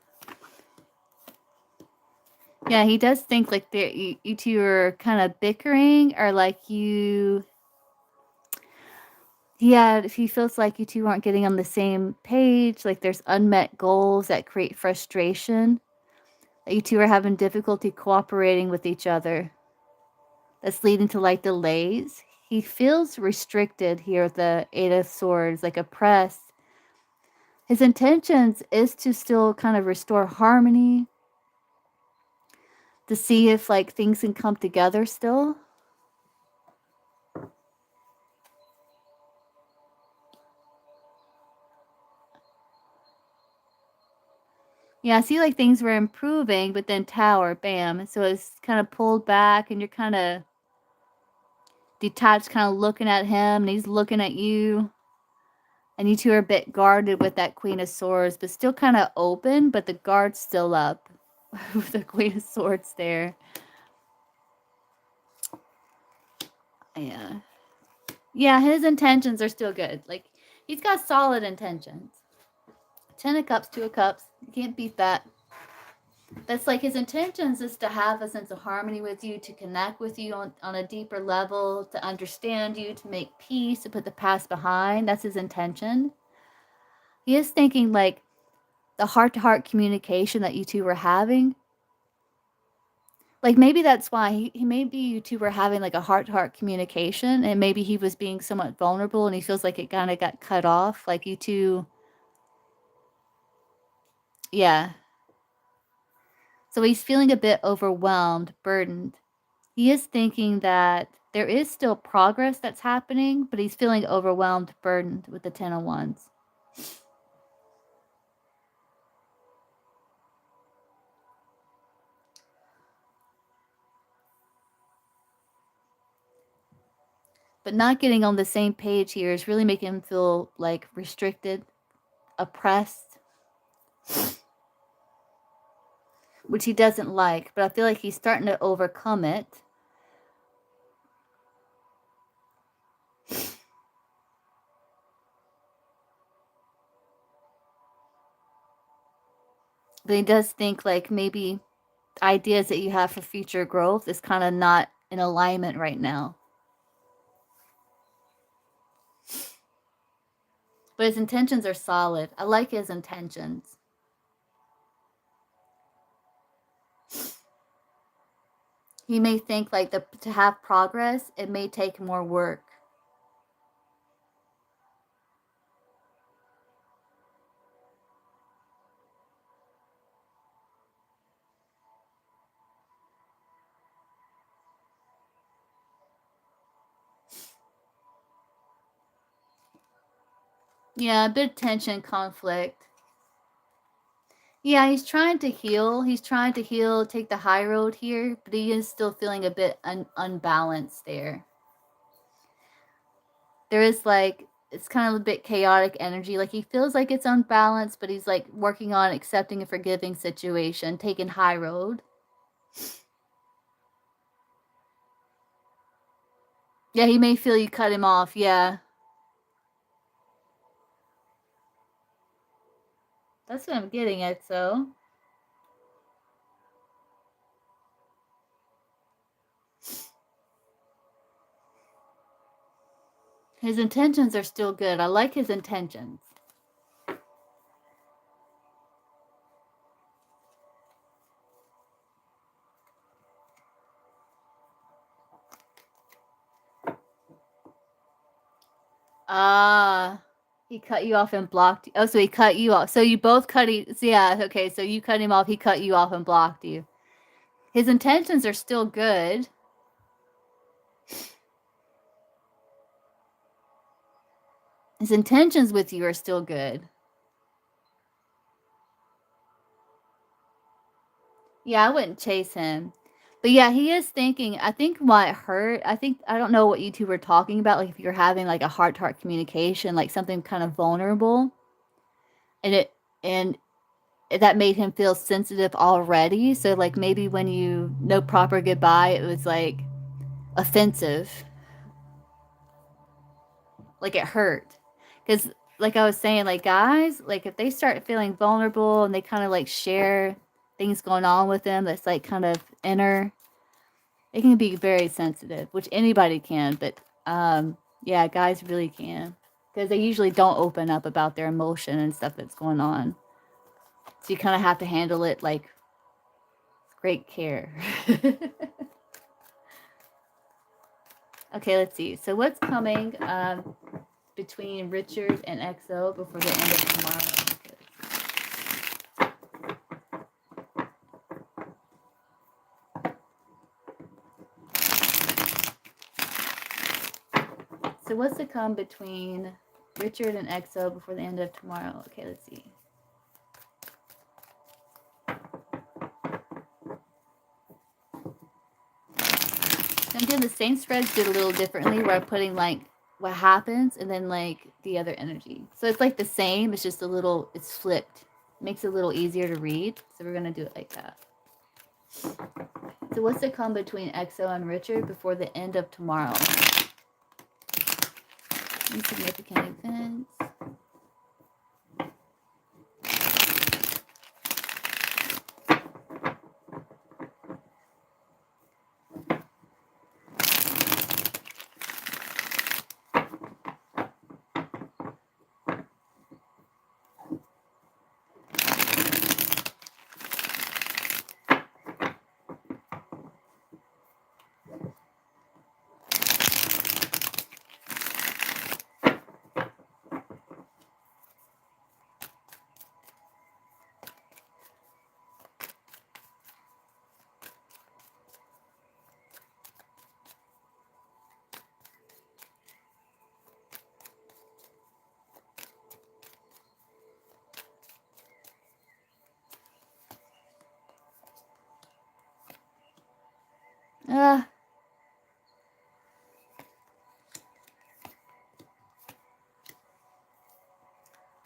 Yeah, he does think like you two are kind of bickering, or like you. Yeah, he feels like you two aren't getting on the same page. Like there's unmet goals that create frustration. That you two are having difficulty cooperating with each other. That's leading to like delays. He feels restricted here with the Eight of Swords, like oppressed. His intentions is to still kind of restore harmony, to see if like things can come together still. Yeah, I see like things were improving, but then Tower, bam. So it's kind of pulled back and you're kind of detached, kind of looking at him and he's looking at you. And you two are a bit guarded with that Queen of Swords, but still kind of open, but the guard's still up with the Queen of Swords there. Yeah. Yeah, his intentions are still good. Like, he's got solid intentions. 10 of Cups, 2 of Cups. You can't beat that. That's like his intentions is to have a sense of harmony with you, to connect with you on a deeper level, to understand you, to make peace, to put the past behind. That's his intention. He is thinking like the heart-to-heart communication that you two were having. Like maybe that's why he maybe you two were having like a heart-to-heart communication, and maybe he was being somewhat vulnerable and he feels like it kind of got cut off. Like you two, yeah. So he's feeling a bit overwhelmed, burdened. He is thinking that there is still progress that's happening, but he's feeling overwhelmed, burdened with the 10 of Wands. But not getting on the same page here is really making him feel like restricted, oppressed, which he doesn't like. But I feel like he's starting to overcome it. But he does think like maybe ideas that you have for future growth is kind of not in alignment right now. But his intentions are solid. I like his intentions. He may think like to have progress, it may take more work. Yeah, a bit of tension, conflict. Yeah, he's trying to heal. He's trying to heal, take the high road here, but he is still feeling a bit unbalanced there. There is like, it's kind of a bit chaotic energy. Like he feels like it's unbalanced, but he's like working on accepting a forgiving situation, taking high road. Yeah, he may feel you cut him off. Yeah. That's what I'm getting at, so. His intentions are still good. I like his intentions. He cut you off and blocked you. Oh, so he cut you off. So you both cut yeah, okay, so you cut him off, he cut you off and blocked you. His intentions are still good. His intentions with you are still good. Yeah, I wouldn't chase him. But yeah, he is thinking, I think what hurt, I don't know what you two were talking about, like if you're having like a heart-to-heart communication, like something kind of vulnerable. And that made him feel sensitive already. So like maybe when you no proper goodbye, it was like offensive. Like it hurt. Because like I was saying, like guys, like if they start feeling vulnerable and they kind of like share things going on with them that's like kind of inner, it can be very sensitive, which anybody can, but yeah, guys really can. Because they usually don't open up about their emotion and stuff that's going on. So you kind of have to handle it like great care. Okay, let's see. So what's coming between Richard and XO before the end of tomorrow? So what's to come between Richard and XO before the end of tomorrow? Okay, let's see. I'm doing the same spreads, did a little differently, where I'm putting like what happens and then like the other energy. So it's like the same, it's just a little, it's flipped. Makes it a little easier to read. So we're gonna do it like that. So what's to come between XO and Richard before the end of tomorrow? Insignificant events.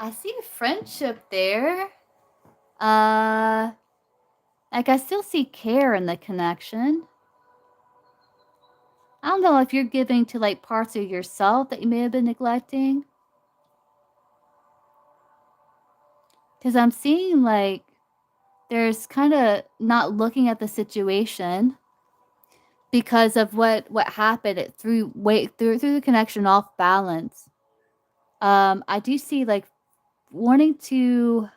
I see a friendship there. Like I still see care in the connection. I don't know if you're giving to like parts of yourself that you may have been neglecting. Because I'm seeing like there's kind of not looking at the situation because of what happened. It through the connection off balance. I do see like wanting to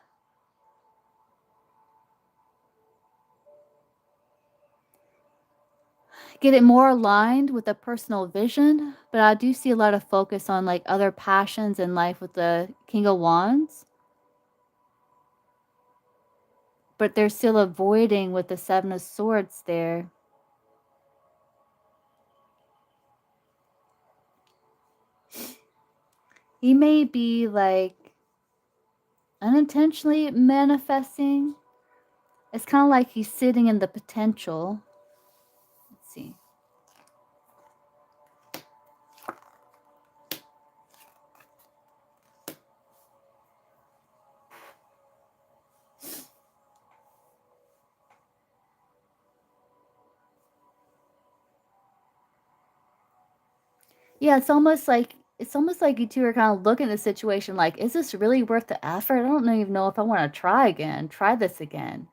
get it more aligned with a personal vision, but I do see a lot of focus on like other passions in life with the King of Wands. But they're still avoiding with the Seven of Swords there. He may be like unintentionally manifesting. It's kind of like he's sitting in the potential. Let's see. Yeah, it's almost like you two are kind of looking at the situation like, is this really worth the effort? I don't even know if I want to try this again.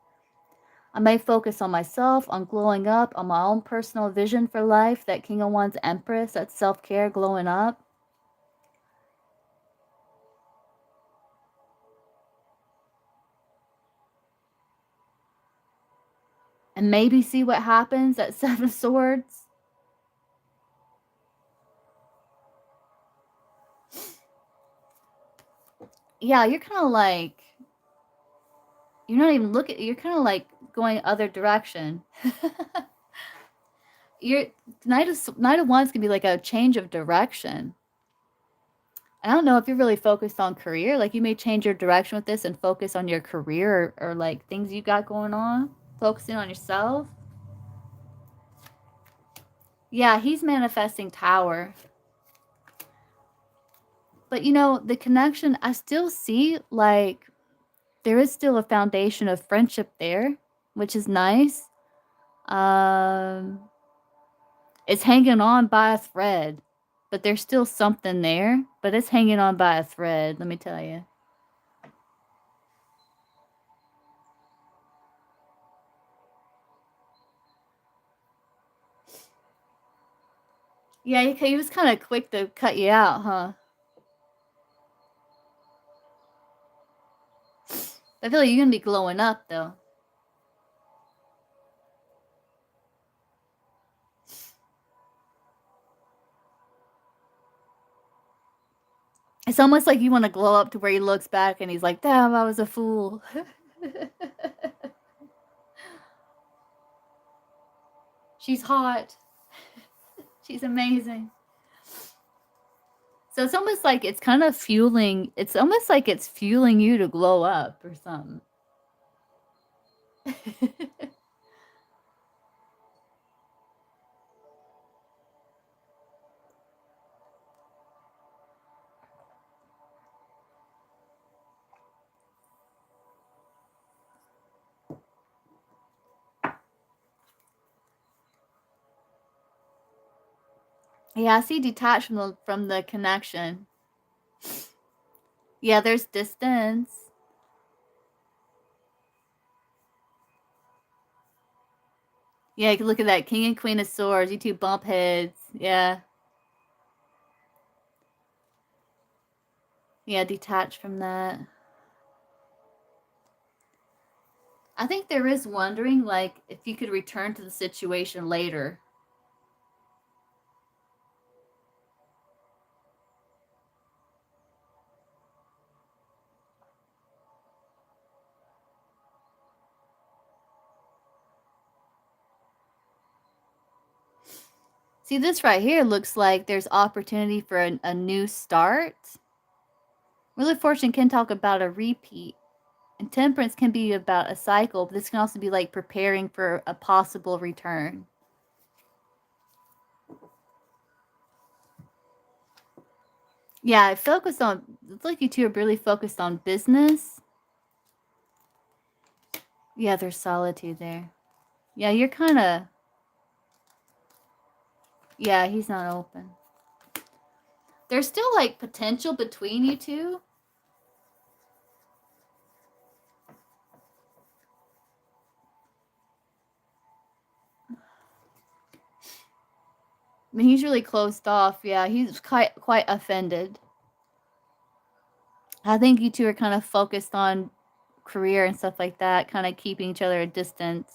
I may focus on myself, on glowing up, on my own personal vision for life, that King of Wands Empress, that self-care glowing up. And maybe see what happens at Seven of Swords. Yeah, you're kind of like, you're not even looking, you're kind of like going other direction. Knight of Wands can be like a change of direction. I don't know if you're really focused on career. Like you may change your direction with this and focus on your career or like things you got going on. Focusing on yourself. Yeah, he's manifesting Tower. But you know, the connection, I still see like there is still a foundation of friendship there, which is nice. It's hanging on by a thread, but there's still something there, but it's hanging on by a thread, let me tell you. Yeah, he was kind of quick to cut you out, huh? I feel like you're gonna be glowing up, though. It's almost like you want to glow up to where he looks back and he's like, damn, I was a fool. She's hot. She's amazing. So it's almost like it's kind of fueling, it's almost like it's fueling you to glow up or something. Yeah, I see detached from the connection. Yeah, there's distance. Yeah, you can look at that King and Queen of Swords. You two bump heads. Yeah. Yeah, detached from that. I think there is wondering, like, if you could return to the situation later. See, this right here looks like there's opportunity for a new start. Wheel of Fortune can talk about a repeat. And Temperance can be about a cycle, but this can also be like preparing for a possible return. Yeah, focused on, it's like you two are really focused on business. Yeah, there's solitude there. Yeah, you're kind of, yeah, he's not open. There's still like potential between you two. I mean, he's really closed off. Yeah, he's quite offended. I think you two are kind of focused on career and stuff like that, kind of keeping each other at distance.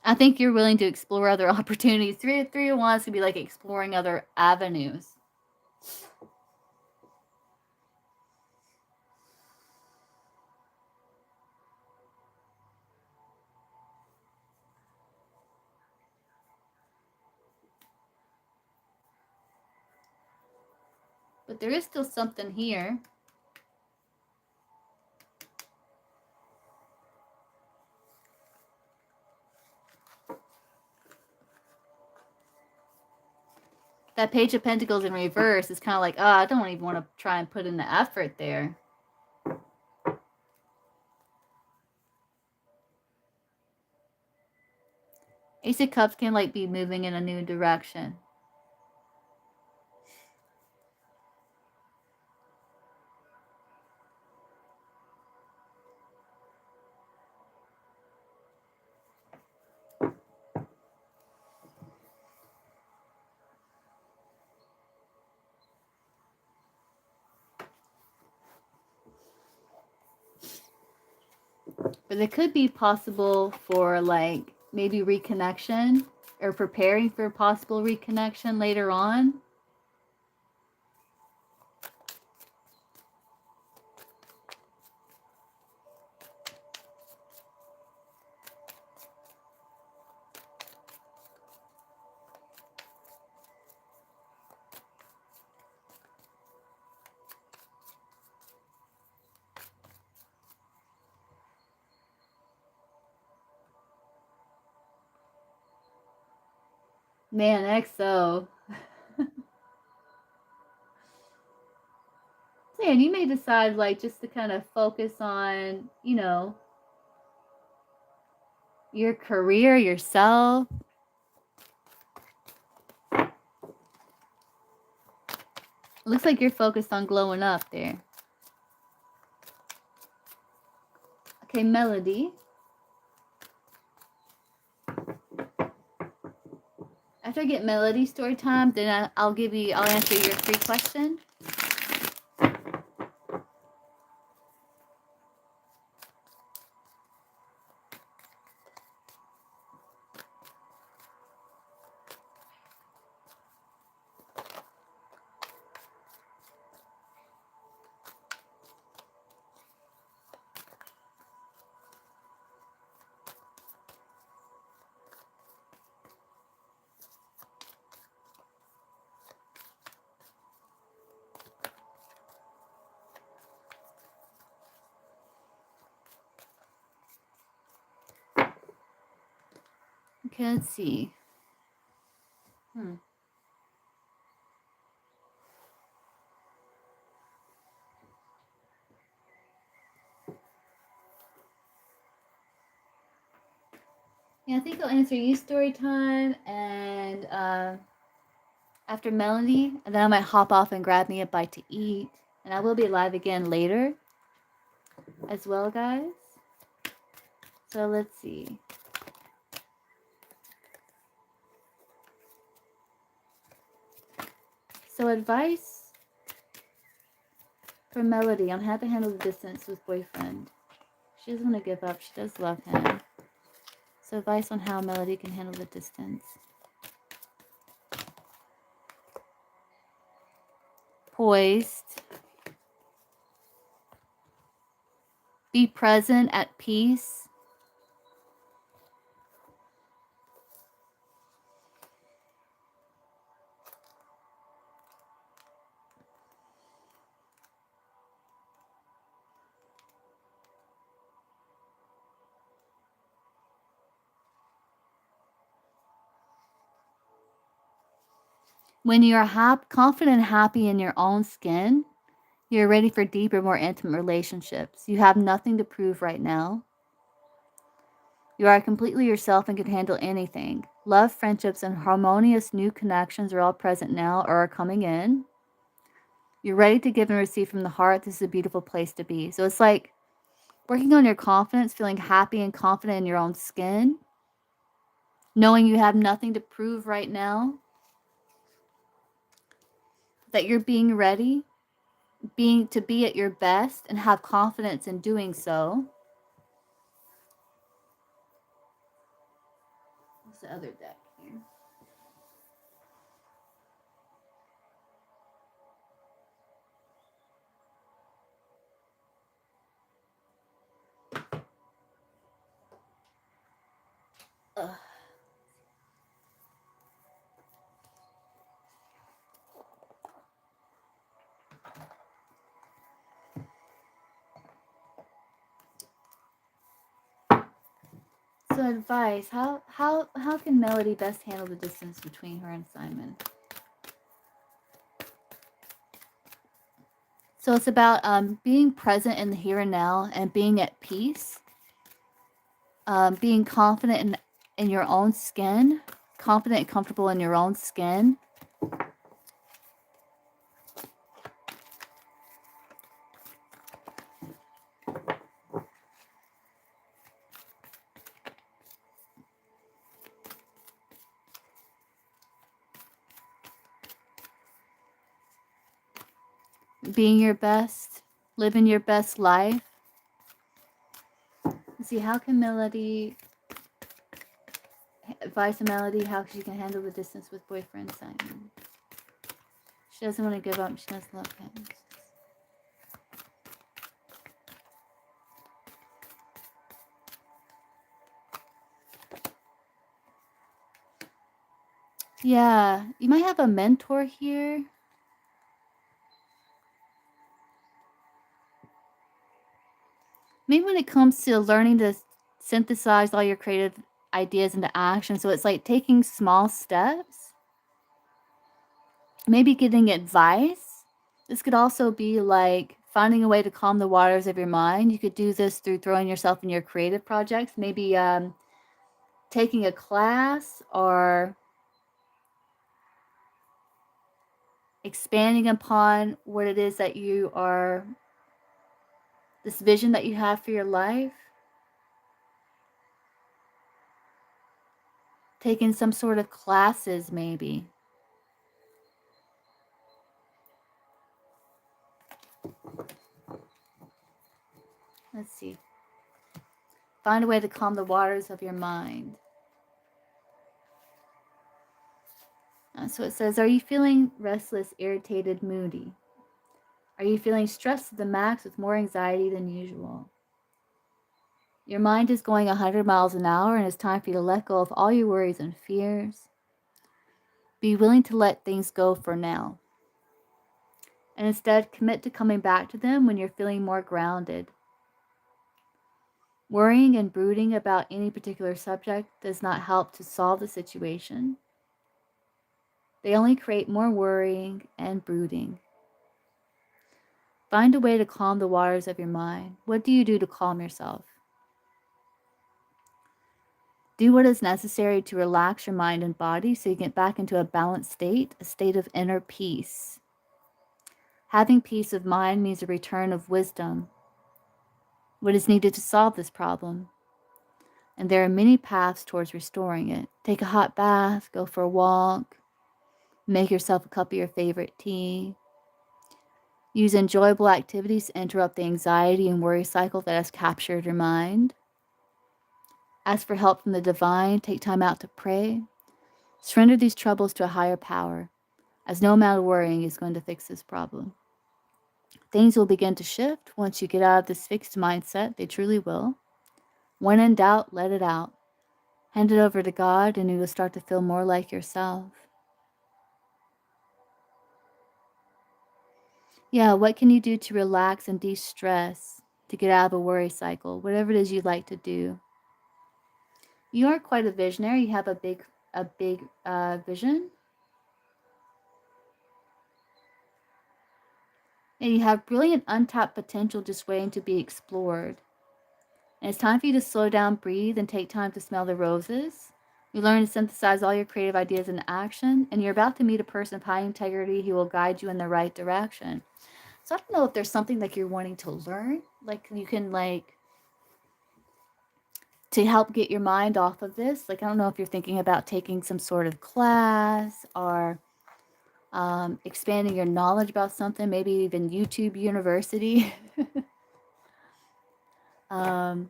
I think you're willing to explore other opportunities. Three of Wands could be like exploring other avenues. But there is still something here. That Page of Pentacles in reverse is kind of like, oh, I don't even want to try and put in the effort there. Ace of Cups can like be moving in a new direction. But it could be possible for like maybe reconnection or preparing for possible reconnection later on. Man, XO. And you may decide like just to kind of focus on, you know, your career, yourself. Looks like you're focused on glowing up there. Okay, Melody. After I get Melody story time, then I'll answer your free question. Okay, let's see. Yeah, I think I'll answer you story time and after Melody, and then I might hop off and grab me a bite to eat. And I will be live again later as well, guys. So let's see. So advice for Melody on how to handle the distance with boyfriend. She doesn't want to give up. She does love him. So advice on how Melody can handle the distance. Poised. Be present, at peace. When you're confident and happy in your own skin, you're ready for deeper, more intimate relationships. You have nothing to prove right now. You are completely yourself and can handle anything. Love, friendships, and harmonious new connections are all present now or are coming in. You're ready to give and receive from the heart. This is a beautiful place to be. So it's like working on your confidence, feeling happy and confident in your own skin, knowing you have nothing to prove right now, that you're being ready, being to be at your best and have confidence in doing so. What's the other deck here? Ugh. So advice, how can Melody best handle the distance between her and Simon? So it's about being present in the here and now and being at peace, being confident in your own skin, confident and comfortable in your own skin. Being your best, living your best life. Let's see, how can Melody advise Melody how she can handle the distance with boyfriend Simon? She doesn't want to give up. She doesn't love him. Yeah, you might have a mentor here. Maybe when it comes to learning to synthesize all your creative ideas into action. So it's like taking small steps, maybe getting advice. This could also be like finding a way to calm the waters of your mind. You could do this through throwing yourself in your creative projects, maybe taking a class or expanding upon what it is that you are, this vision that you have for your life. Taking some sort of classes, maybe. Let's see. Find a way to calm the waters of your mind. So it says, are you feeling restless, irritated, moody? Are you feeling stressed to the max with more anxiety than usual? Your mind is going 100 miles an hour and it's time for you to let go of all your worries and fears. Be willing to let things go for now. And instead, commit to coming back to them when you're feeling more grounded. Worrying and brooding about any particular subject does not help to solve the situation. They only create more worrying and brooding. Find a way to calm the waters of your mind. What do you do to calm yourself? Do what is necessary to relax your mind and body so you get back into a balanced state, a state of inner peace. Having peace of mind means a return of wisdom. What is needed to solve this problem? And there are many paths towards restoring it. Take a hot bath, go for a walk, make yourself a cup of your favorite tea. Use enjoyable activities to interrupt the anxiety and worry cycle that has captured your mind. Ask for help from the divine. Take time out to pray. Surrender these troubles to a higher power, as no amount of worrying is going to fix this problem. Things will begin to shift once you get out of this fixed mindset. They truly will. When in doubt, let it out. Hand it over to God and you will start to feel more like yourself. Yeah, what can you do to relax and de-stress, to get out of a worry cycle, whatever it is you'd like to do? You are quite a visionary. You have a big vision. And you have brilliant untapped potential just waiting to be explored. And it's time for you to slow down, breathe, and take time to smell the roses. You learn to synthesize all your creative ideas into action, and you're about to meet a person of high integrity who will guide you in the right direction. So I don't know if there's something like you're wanting to learn, like you can like to help get your mind off of this. Like I don't know if you're thinking about taking some sort of class or expanding your knowledge about something, maybe even YouTube University. But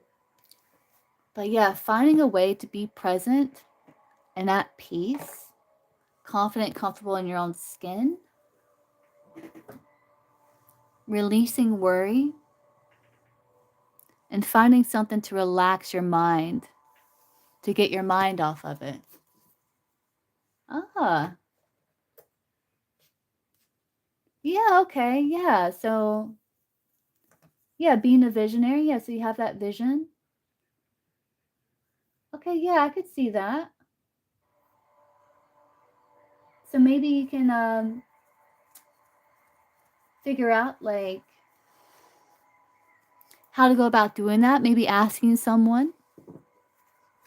yeah, finding a way to be present and at peace, confident, comfortable in your own skin, releasing worry, and finding something to relax your mind, to get your mind off of it. Ah, yeah, okay, yeah. So, yeah, being a visionary, yeah, so you have that vision. Okay, yeah, I could see that. So maybe you can figure out like how to go about doing that. Maybe asking someone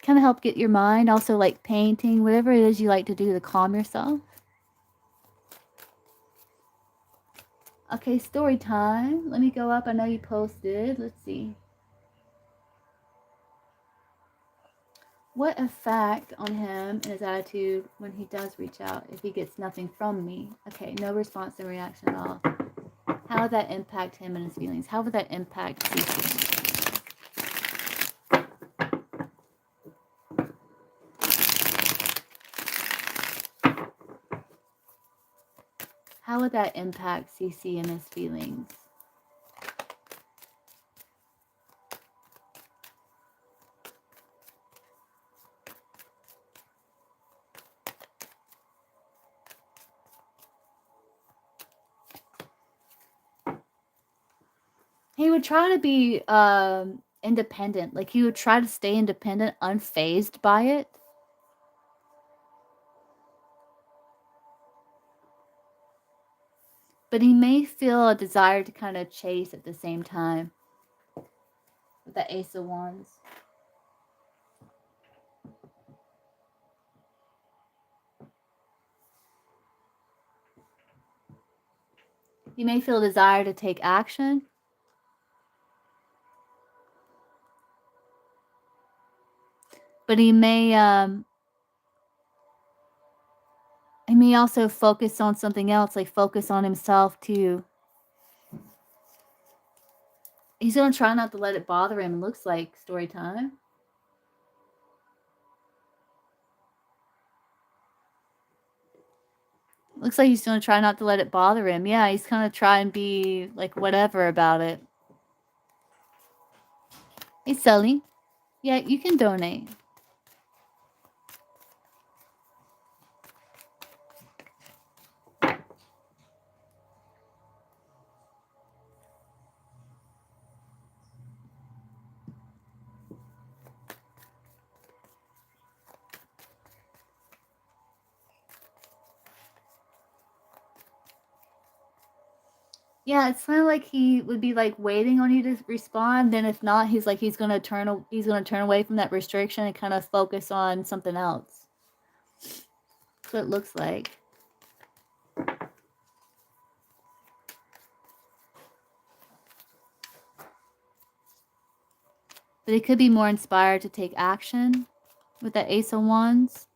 kind of help get your mind. Also, like painting, whatever it is you like to do to calm yourself. Okay, story time. Let me go up. I know you posted. Let's see. What effect on him and his attitude when he does reach out if he gets nothing from me? Okay, no response and reaction at all. How would that impact him and his feelings? How would that impact Cece? How would that impact CC and his feelings? He would try to be independent. Like he would try to stay independent, unfazed by it. But he may feel a desire to kind of chase at the same time. With the Ace of Wands. He may feel a desire to take action. But he may also focus on something else, like focus on himself too. He's gonna try not to let it bother him. Looks like story time. Looks like he's gonna try not to let it bother him. Yeah, he's gonna try and be like whatever about it. Hey, Sully. Yeah, you can donate. Yeah, it's kind of like he would be like waiting on you to respond. Then if not, he's like he's gonna turn away from that restriction and kind of focus on something else. That's what it looks like. But he could be more inspired to take action with that Ace of Wands.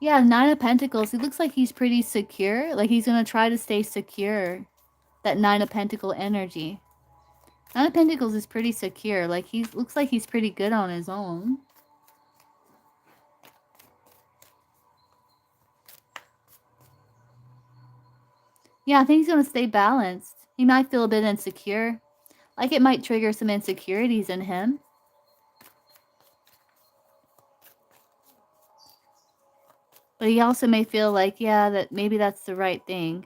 Yeah, Nine of Pentacles. It looks like he's pretty secure. Like he's going to try to stay secure. That Nine of Pentacle energy. Nine of Pentacles is pretty secure. Like he looks like he's pretty good on his own. Yeah, I think he's going to stay balanced. He might feel a bit insecure. Like it might trigger some insecurities in him. But he also may feel like, yeah, that maybe that's the right thing.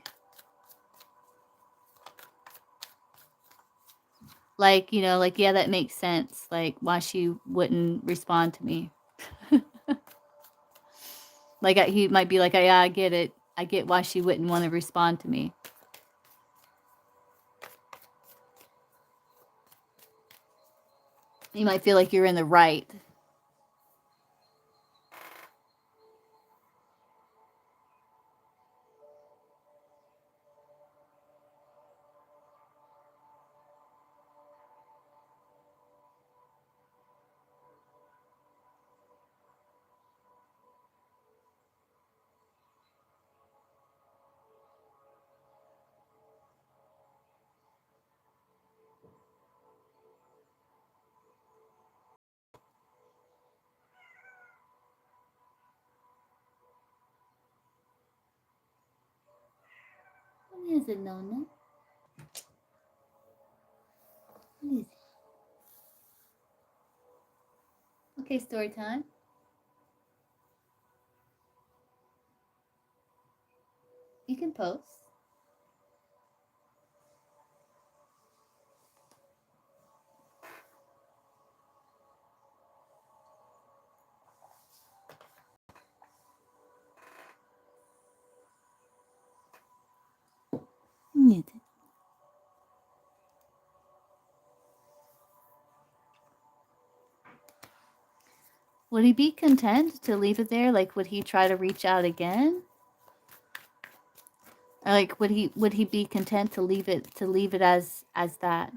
Like, you know, like, yeah, that makes sense. Like, why she wouldn't respond to me. Like, he might be like, yeah, I get it. I get why she wouldn't want to respond to me. You might feel like you're in the right. What is it, Nona? What is it? Okay, story time. You can post. What is it? Would he be content to leave it there? Like, would he try to reach out again? Or like, would he be content to leave it as that?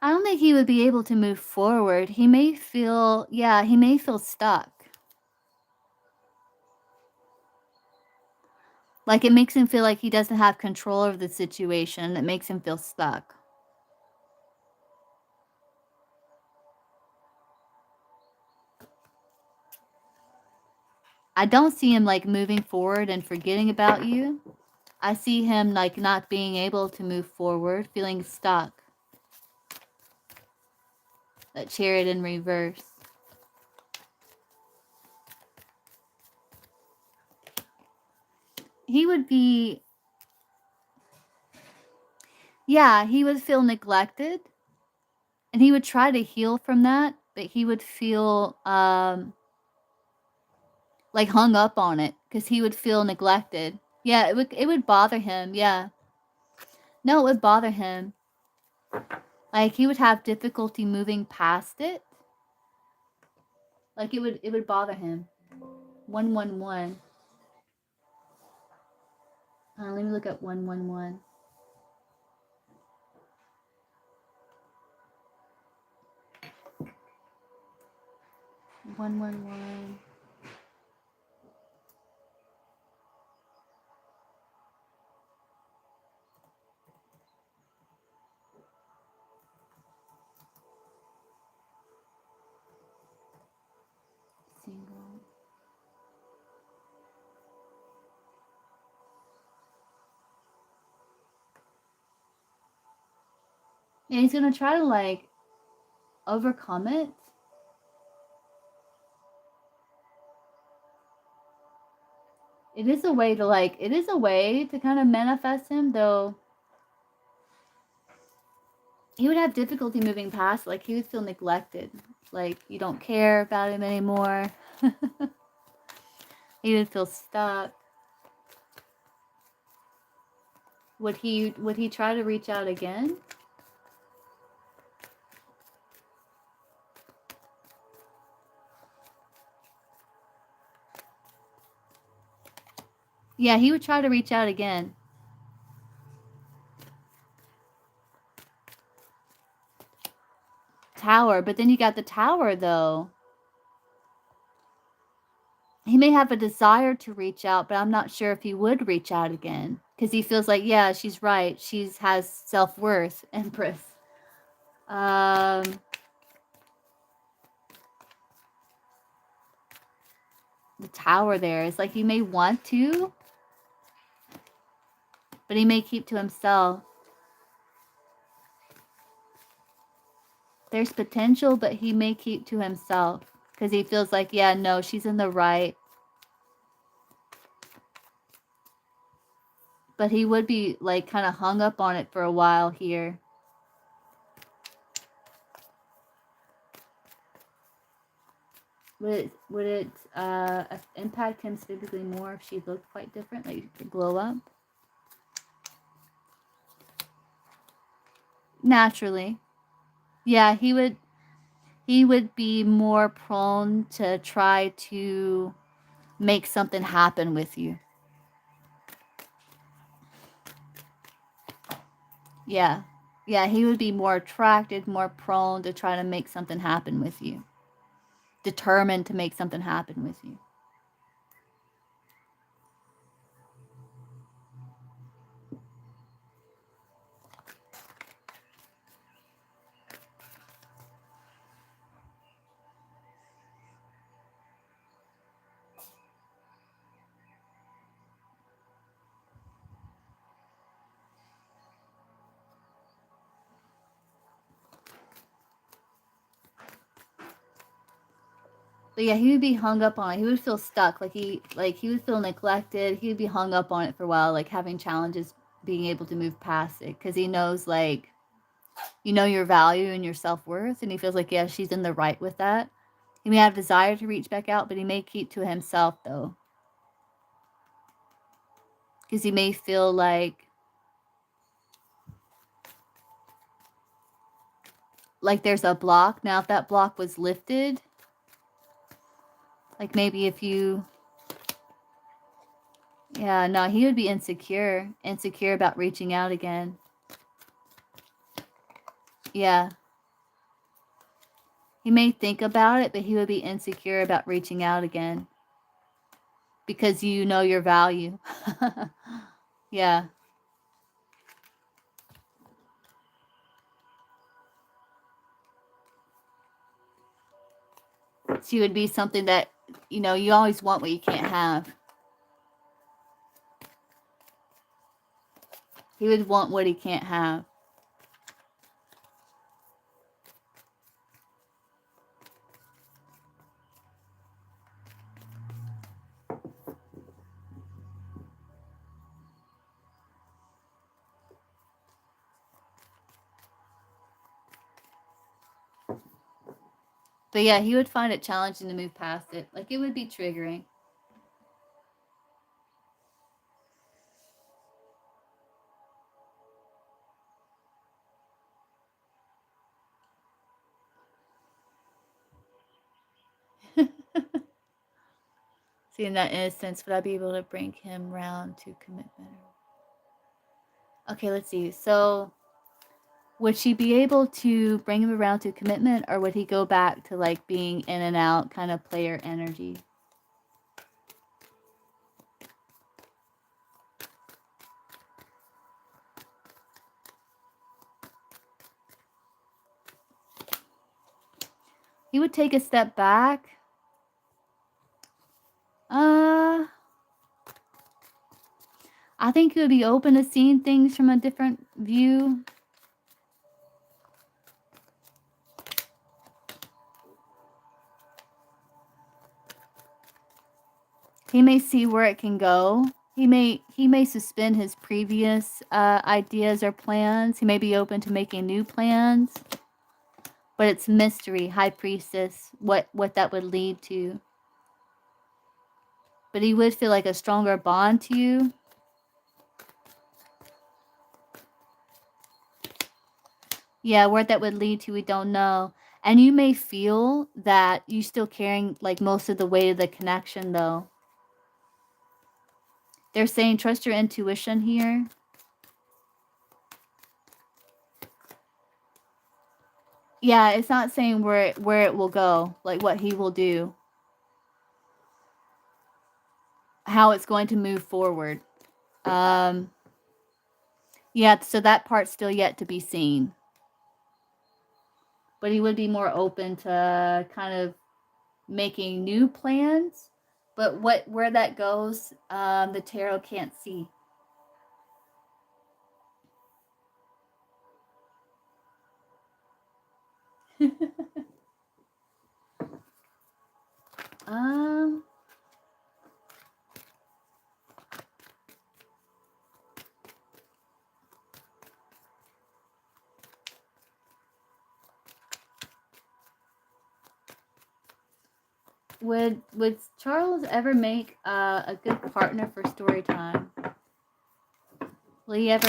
I don't think he would be able to move forward. He may feel, yeah, he may feel stuck. Like, it makes him feel like he doesn't have control over the situation. It makes him feel stuck. I don't see him, like, moving forward and forgetting about you. I see him, like, not being able to move forward, feeling stuck. That Chariot in reverse. He would be, yeah, he would feel neglected. And he would try to heal from that, but he would feel, like, hung up on it because he would feel neglected. Yeah, it would bother him, yeah. No, it would bother him. Like, he would have difficulty moving past it. Like, it would bother him. 111. Let me look up 111. 111. Single. And he's gonna try to, like, overcome it. It is a way to kind of manifest him, though. He would have difficulty moving past, like, he would feel neglected. Like, you don't care about him anymore. He would feel stuck. Would he try to reach out again? Yeah, he would try to reach out again. Tower, but then you got the Tower, though. He may have a desire to reach out, but I'm not sure if he would reach out again. Because he feels like, yeah, she's right. She has self-worth, Empress. The Tower there. It's like he may want to, but he may keep to himself. There's potential, but he may keep to himself because he feels like, yeah, no, she's in the right. But he would be like kind of hung up on it for a while here. Would it impact him physically more if she looked quite different, like glow up? Naturally. Yeah, he would be more prone to try to make something happen with you. Yeah. Yeah, he would be more attracted, more prone to try to make something happen with you. Determined to make something happen with you. But yeah, he would be hung up on it. He would feel stuck. Like he would feel neglected. He would be hung up on it for a while, like having challenges being able to move past it. Because he knows, like, you know your value and your self-worth. And he feels like, yeah, she's in the right with that. He may have desire to reach back out, but he may keep to himself, though. Because he may feel like there's a block. Now, if that block was lifted, like maybe if you... Yeah, no, he would be insecure about reaching out again. Yeah. He may think about it, but he would be insecure about reaching out again. Because you know your value. Yeah. She would be something that, you know, you always want what you can't have. He would want what he can't have. But yeah, he would find it challenging to move past it. Like, it would be triggering. See, in that instance, would I be able to bring him round to commitment? Okay, let's see. So, would she be able to bring him around to commitment, or would he go back to, like, being in and out, kind of player energy? He would take a step back. I think he would be open to seeing things from a different view. He may see where it can go. He may suspend his previous ideas or plans. He may be open to making new plans. But it's mystery, High Priestess, what that would lead to. But he would feel like a stronger bond to you. Yeah, where that would lead to, we don't know. And you may feel that you're still carrying, like, most of the weight of the connection, though. They're saying trust your intuition here. Yeah, it's not saying where it will go, like what he will do. How it's going to move forward. Yeah, so that part's still yet to be seen. But he would be more open to kind of making new plans. But where that goes, the tarot can't see. Would Charles ever make a good partner for story time? Will he ever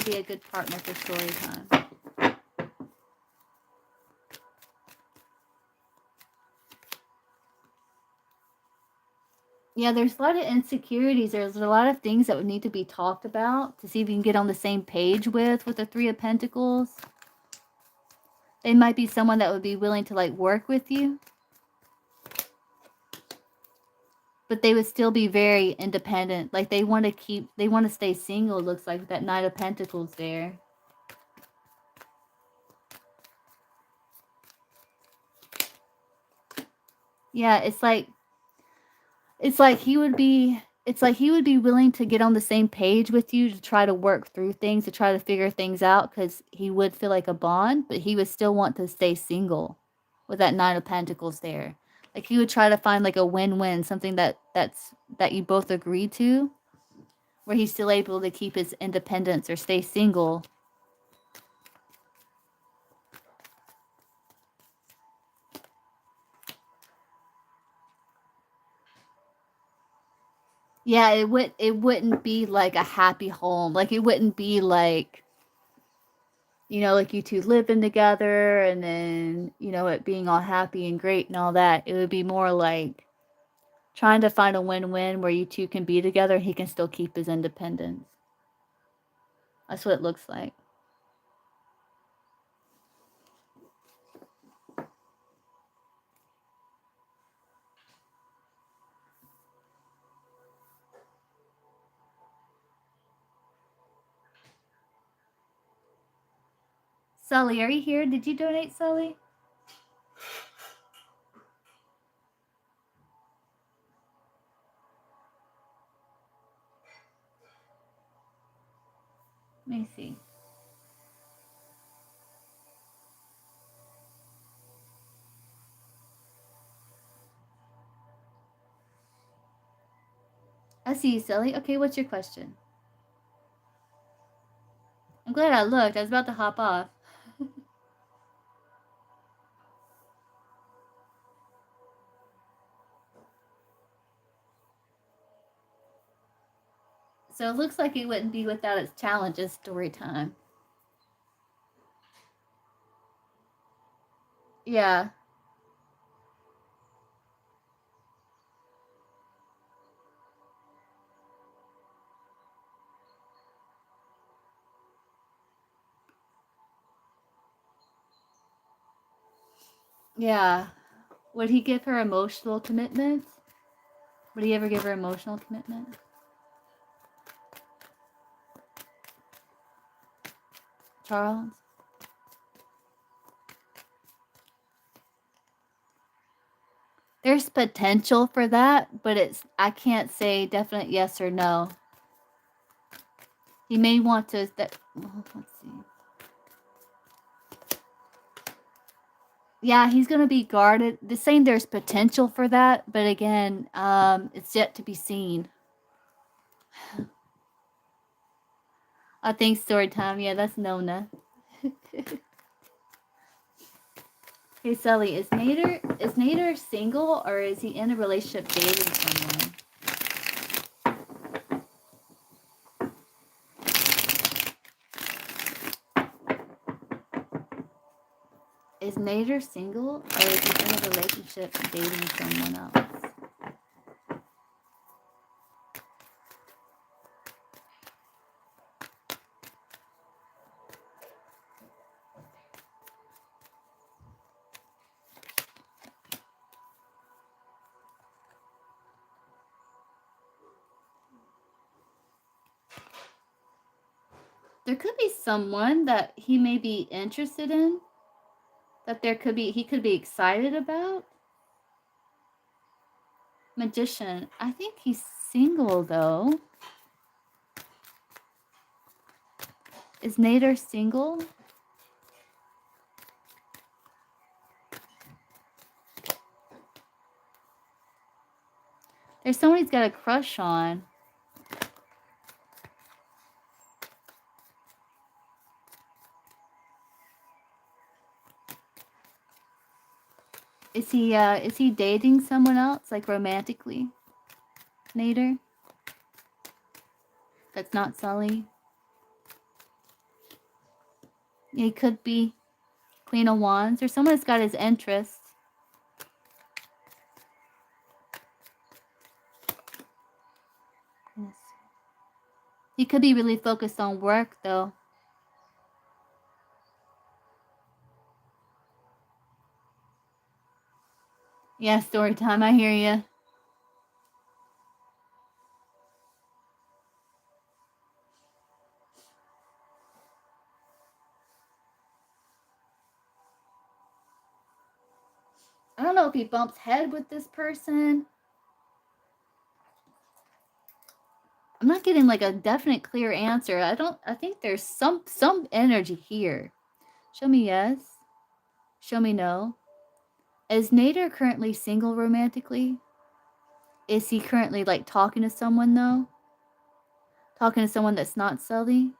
be a good partner for story time? Yeah, there's a lot of insecurities. There's a lot of things that would need to be talked about to see if you can get on the same page with the Three of Pentacles. They might be someone that would be willing to like work with you, but they would still be very independent. Like they want to stay single. It looks like with that Knight of Pentacles there. Yeah, it's like he would be willing to get on the same page with you to try to work through things, to try to figure things out, because he would feel like a bond, but he would still want to stay single with that Nine of Pentacles there. Like he would try to find like a win-win, something that you both agree to, where he's still able to keep his independence or stay single. Yeah, it wouldn't be like a happy home. Like it wouldn't be like, you know, like you two living together and then, you know, it being all happy and great and all that. It would be more like trying to find a win-win where you two can be together and he can still keep his independence. That's what it looks like. Sully, are you here? Did you donate, Sully? Let me see. I see you, Sully. Okay, what's your question? I'm glad I looked. I was about to hop off. So it looks like it wouldn't be without its challenges, story time. Yeah. Yeah. Would he give her emotional commitment? Would he ever give her emotional commitment? Charles? There's potential for that, but I can't say definite yes or no. He may want to, let's see. Yeah, he's going to be guarded. They're saying there's potential for that, but again, it's yet to be seen. I think story time. Yeah, that's Nona. Hey, Sully, is Nader single or is he in a relationship dating someone? Is Nader single or is he in a relationship dating someone else? There could be someone that he may be interested in, that he could be excited about. Magician. I think he's single though. Is Nader single? There's someone he's got a crush on. Is he dating someone else, like romantically? Nader? That's not Sully. He could be Queen of Wands, or someone that's got his interest. Yes. He could be really focused on work, though. Yeah, story time. I hear you. I don't know if he bumps head with this person. I'm not getting like a definite clear answer. I think there's some energy here. Show me yes. Show me no. Is Nader currently single romantically? Is he currently like talking to someone though? Talking to someone that's not Sully?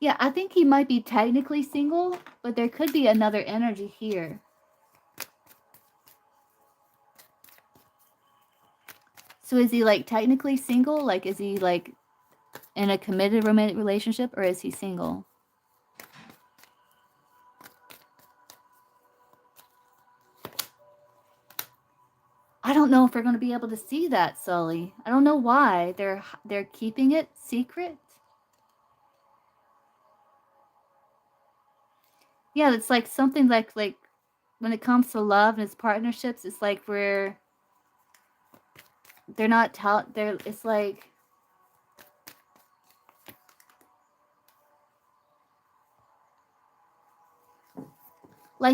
Yeah, I think he might be technically single, but there could be another energy here. So is he like technically single? Like is he like in a committed romantic relationship, or is he single? I don't know if we're going to be able to see that, Sully. I don't know why they're keeping it secret. Yeah, it's like something like when it comes to love and its partnerships, it's like they're not it's like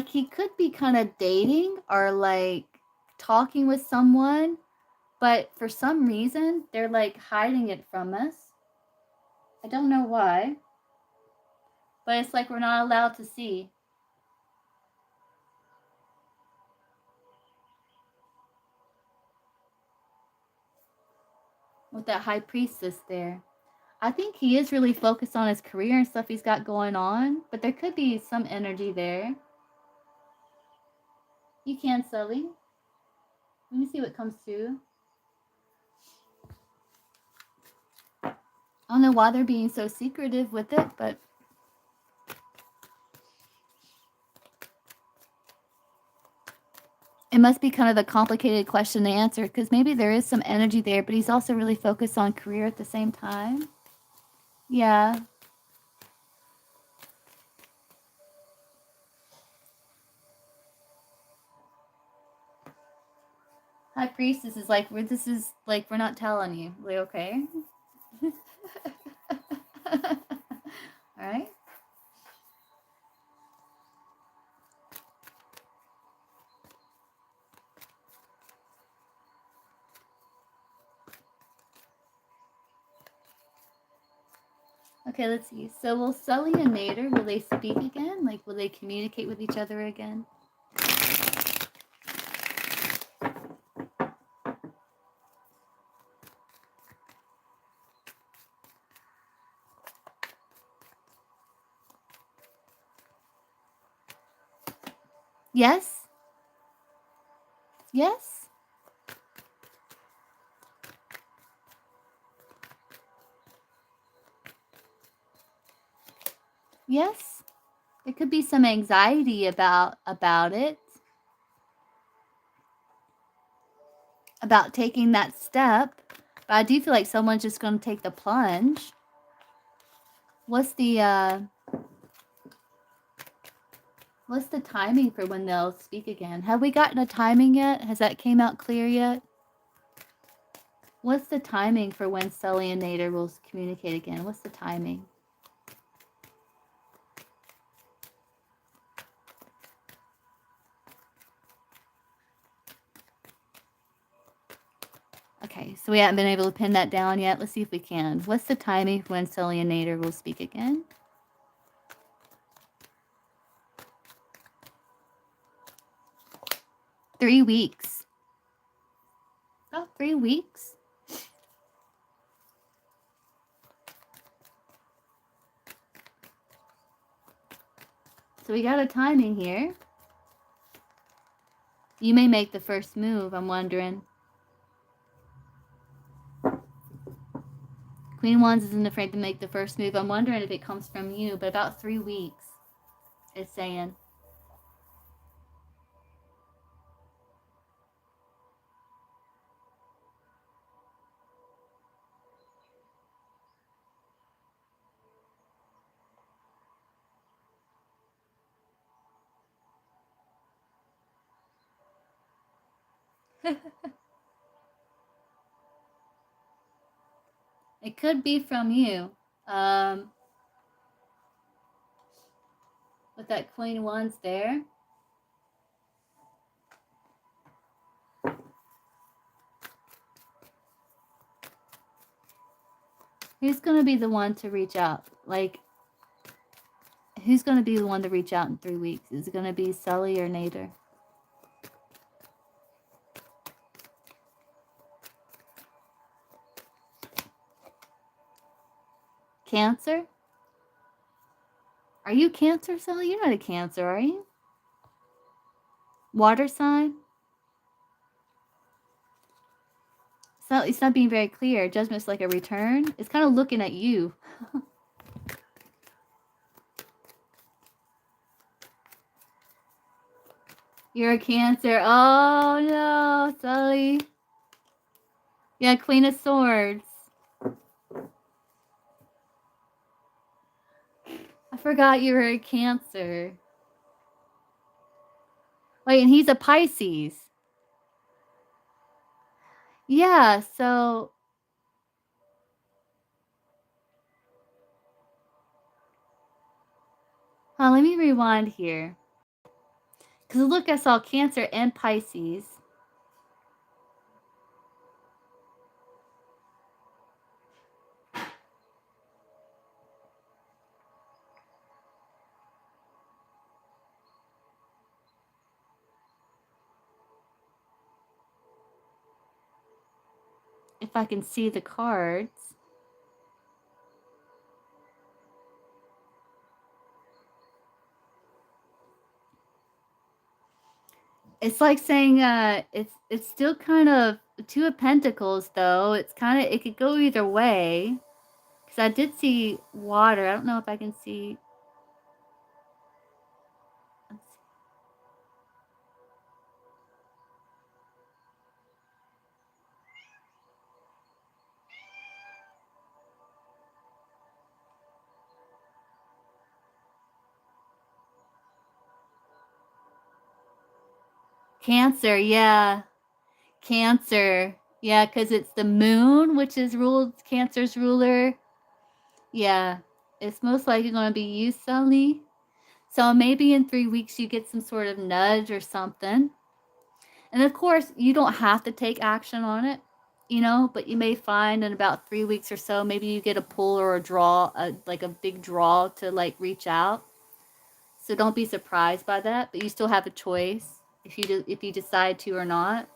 he could be kind of dating or like talking with someone, but for some reason they're like hiding it from us. I don't know why, but it's like we're not allowed to see. With that high priestess there. I think he is really focused on his career and stuff he's got going on, but there could be some energy there. You can, Sully. Let me see what comes through. I don't know why they're being so secretive with it, but it must be kind of a complicated question to answer, because maybe there is some energy there, but he's also really focused on career at the same time. Yeah. High Priestess is like, we're not telling you. Like, okay. All right. Okay, let's see. So will Sully and Nader, will they speak again? Like, will they communicate with each other again? Yes? Yes? Yes? There could be some anxiety about it. About taking that step. But I do feel like someone's just going to take the plunge. What's the timing for when they'll speak again? Have we gotten a timing yet? Has that came out clear yet? What's the timing for when Sully and Nader will communicate again? What's the timing? Okay, so we haven't been able to pin that down yet. Let's see if we can. What's the timing for when Sully and Nader will speak again? Three weeks. About 3 weeks. So we got a timing here. You may make the first move, I'm wondering. Queen of Wands isn't afraid to make the first move. I'm wondering if it comes from you, but about 3 weeks, it's saying. It could be from you. With that Queen of Wands there. Who's going to be the one to reach out? Like, who's going to be the one to reach out in 3 weeks? Is it going to be Sully or Nader? Cancer? Are you Cancer, Sully? You're not a Cancer, are you? Water sign? It's not being very clear. Judgment's like a return. It's kind of looking at you. You're a Cancer. Oh, no, Sully. Yeah, Queen of Swords. I forgot you were a Cancer. Wait, and he's a Pisces. Yeah, so... let me rewind here. Because look, I saw Cancer and Pisces. If I can see the cards. It's like saying it's still kind of Two of Pentacles though. It's kind of, it could go either way. Because I did see water. I don't know if I can see. Cancer, yeah. Cancer. Yeah, because it's the moon, which is ruled Cancer's ruler. Yeah. It's most likely going to be you, Sully. So maybe in 3 weeks you get some sort of nudge or something. And of course, you don't have to take action on it, you know, but you may find in about 3 weeks or so, maybe you get a pull or a draw, like a big draw to like reach out. So don't be surprised by that, but you still have a choice if you decide to or not.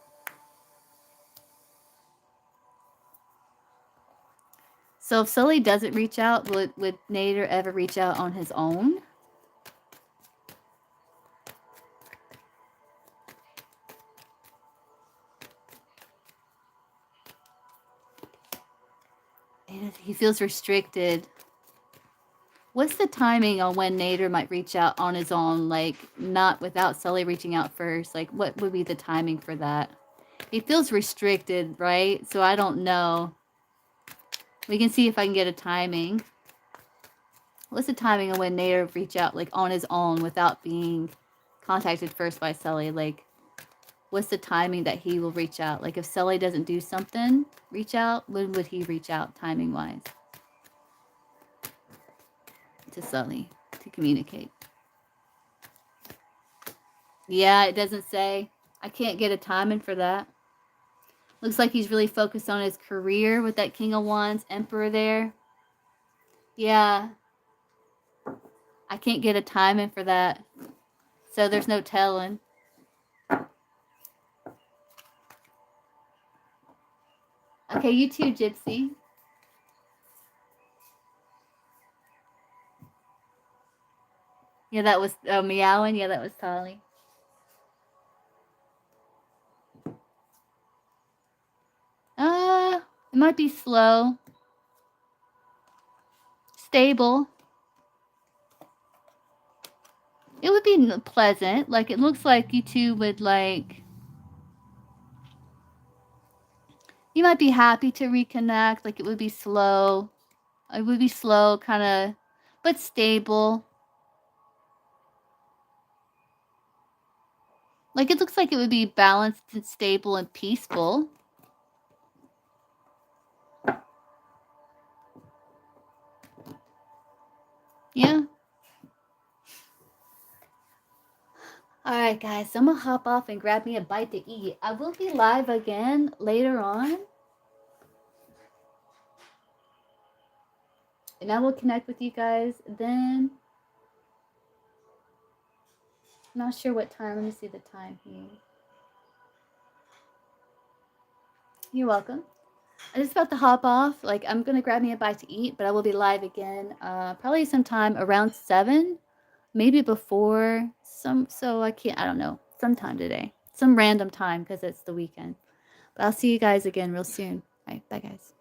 So if Sully doesn't reach out, would Nader ever reach out on his own? He feels restricted. What's the timing on when Nader might reach out on his own, like not without Sully reaching out first? Like what would be the timing for that? He feels restricted, right? So I don't know. We can see if I can get a timing. What's the timing of when Nader reach out like on his own without being contacted first by Sully? Like what's the timing that he will reach out? Like if Sully doesn't do something, reach out, when would he reach out timing wise to Sully to communicate? Yeah, it doesn't say. I can't get a timing for that. Looks like he's really focused on his career with that King of Wands, Emperor there. Yeah. I can't get a timing for that. So there's no telling. Okay, you too, Gypsy. Yeah, that was meowing. Yeah, that was Tolly. might be slow, stable. It would be pleasant. Like, it looks like you two would, like, you might be happy to reconnect. Like, it would be slow. It would be slow, kind of, but stable. Like, it looks like it would be balanced and stable and peaceful. Yeah. Alright, guys, so I'm gonna hop off and grab me a bite to eat. I will be live again later on. And I will connect with you guys then. I'm not sure what time. Let me see the time here. You're welcome. I'm just about to hop off. Like, I'm gonna grab me a bite to eat, but I will be live again probably sometime around 7, maybe before so I don't know, sometime today, some random time because it's the weekend. But I'll see you guys again real soon. All right, bye guys.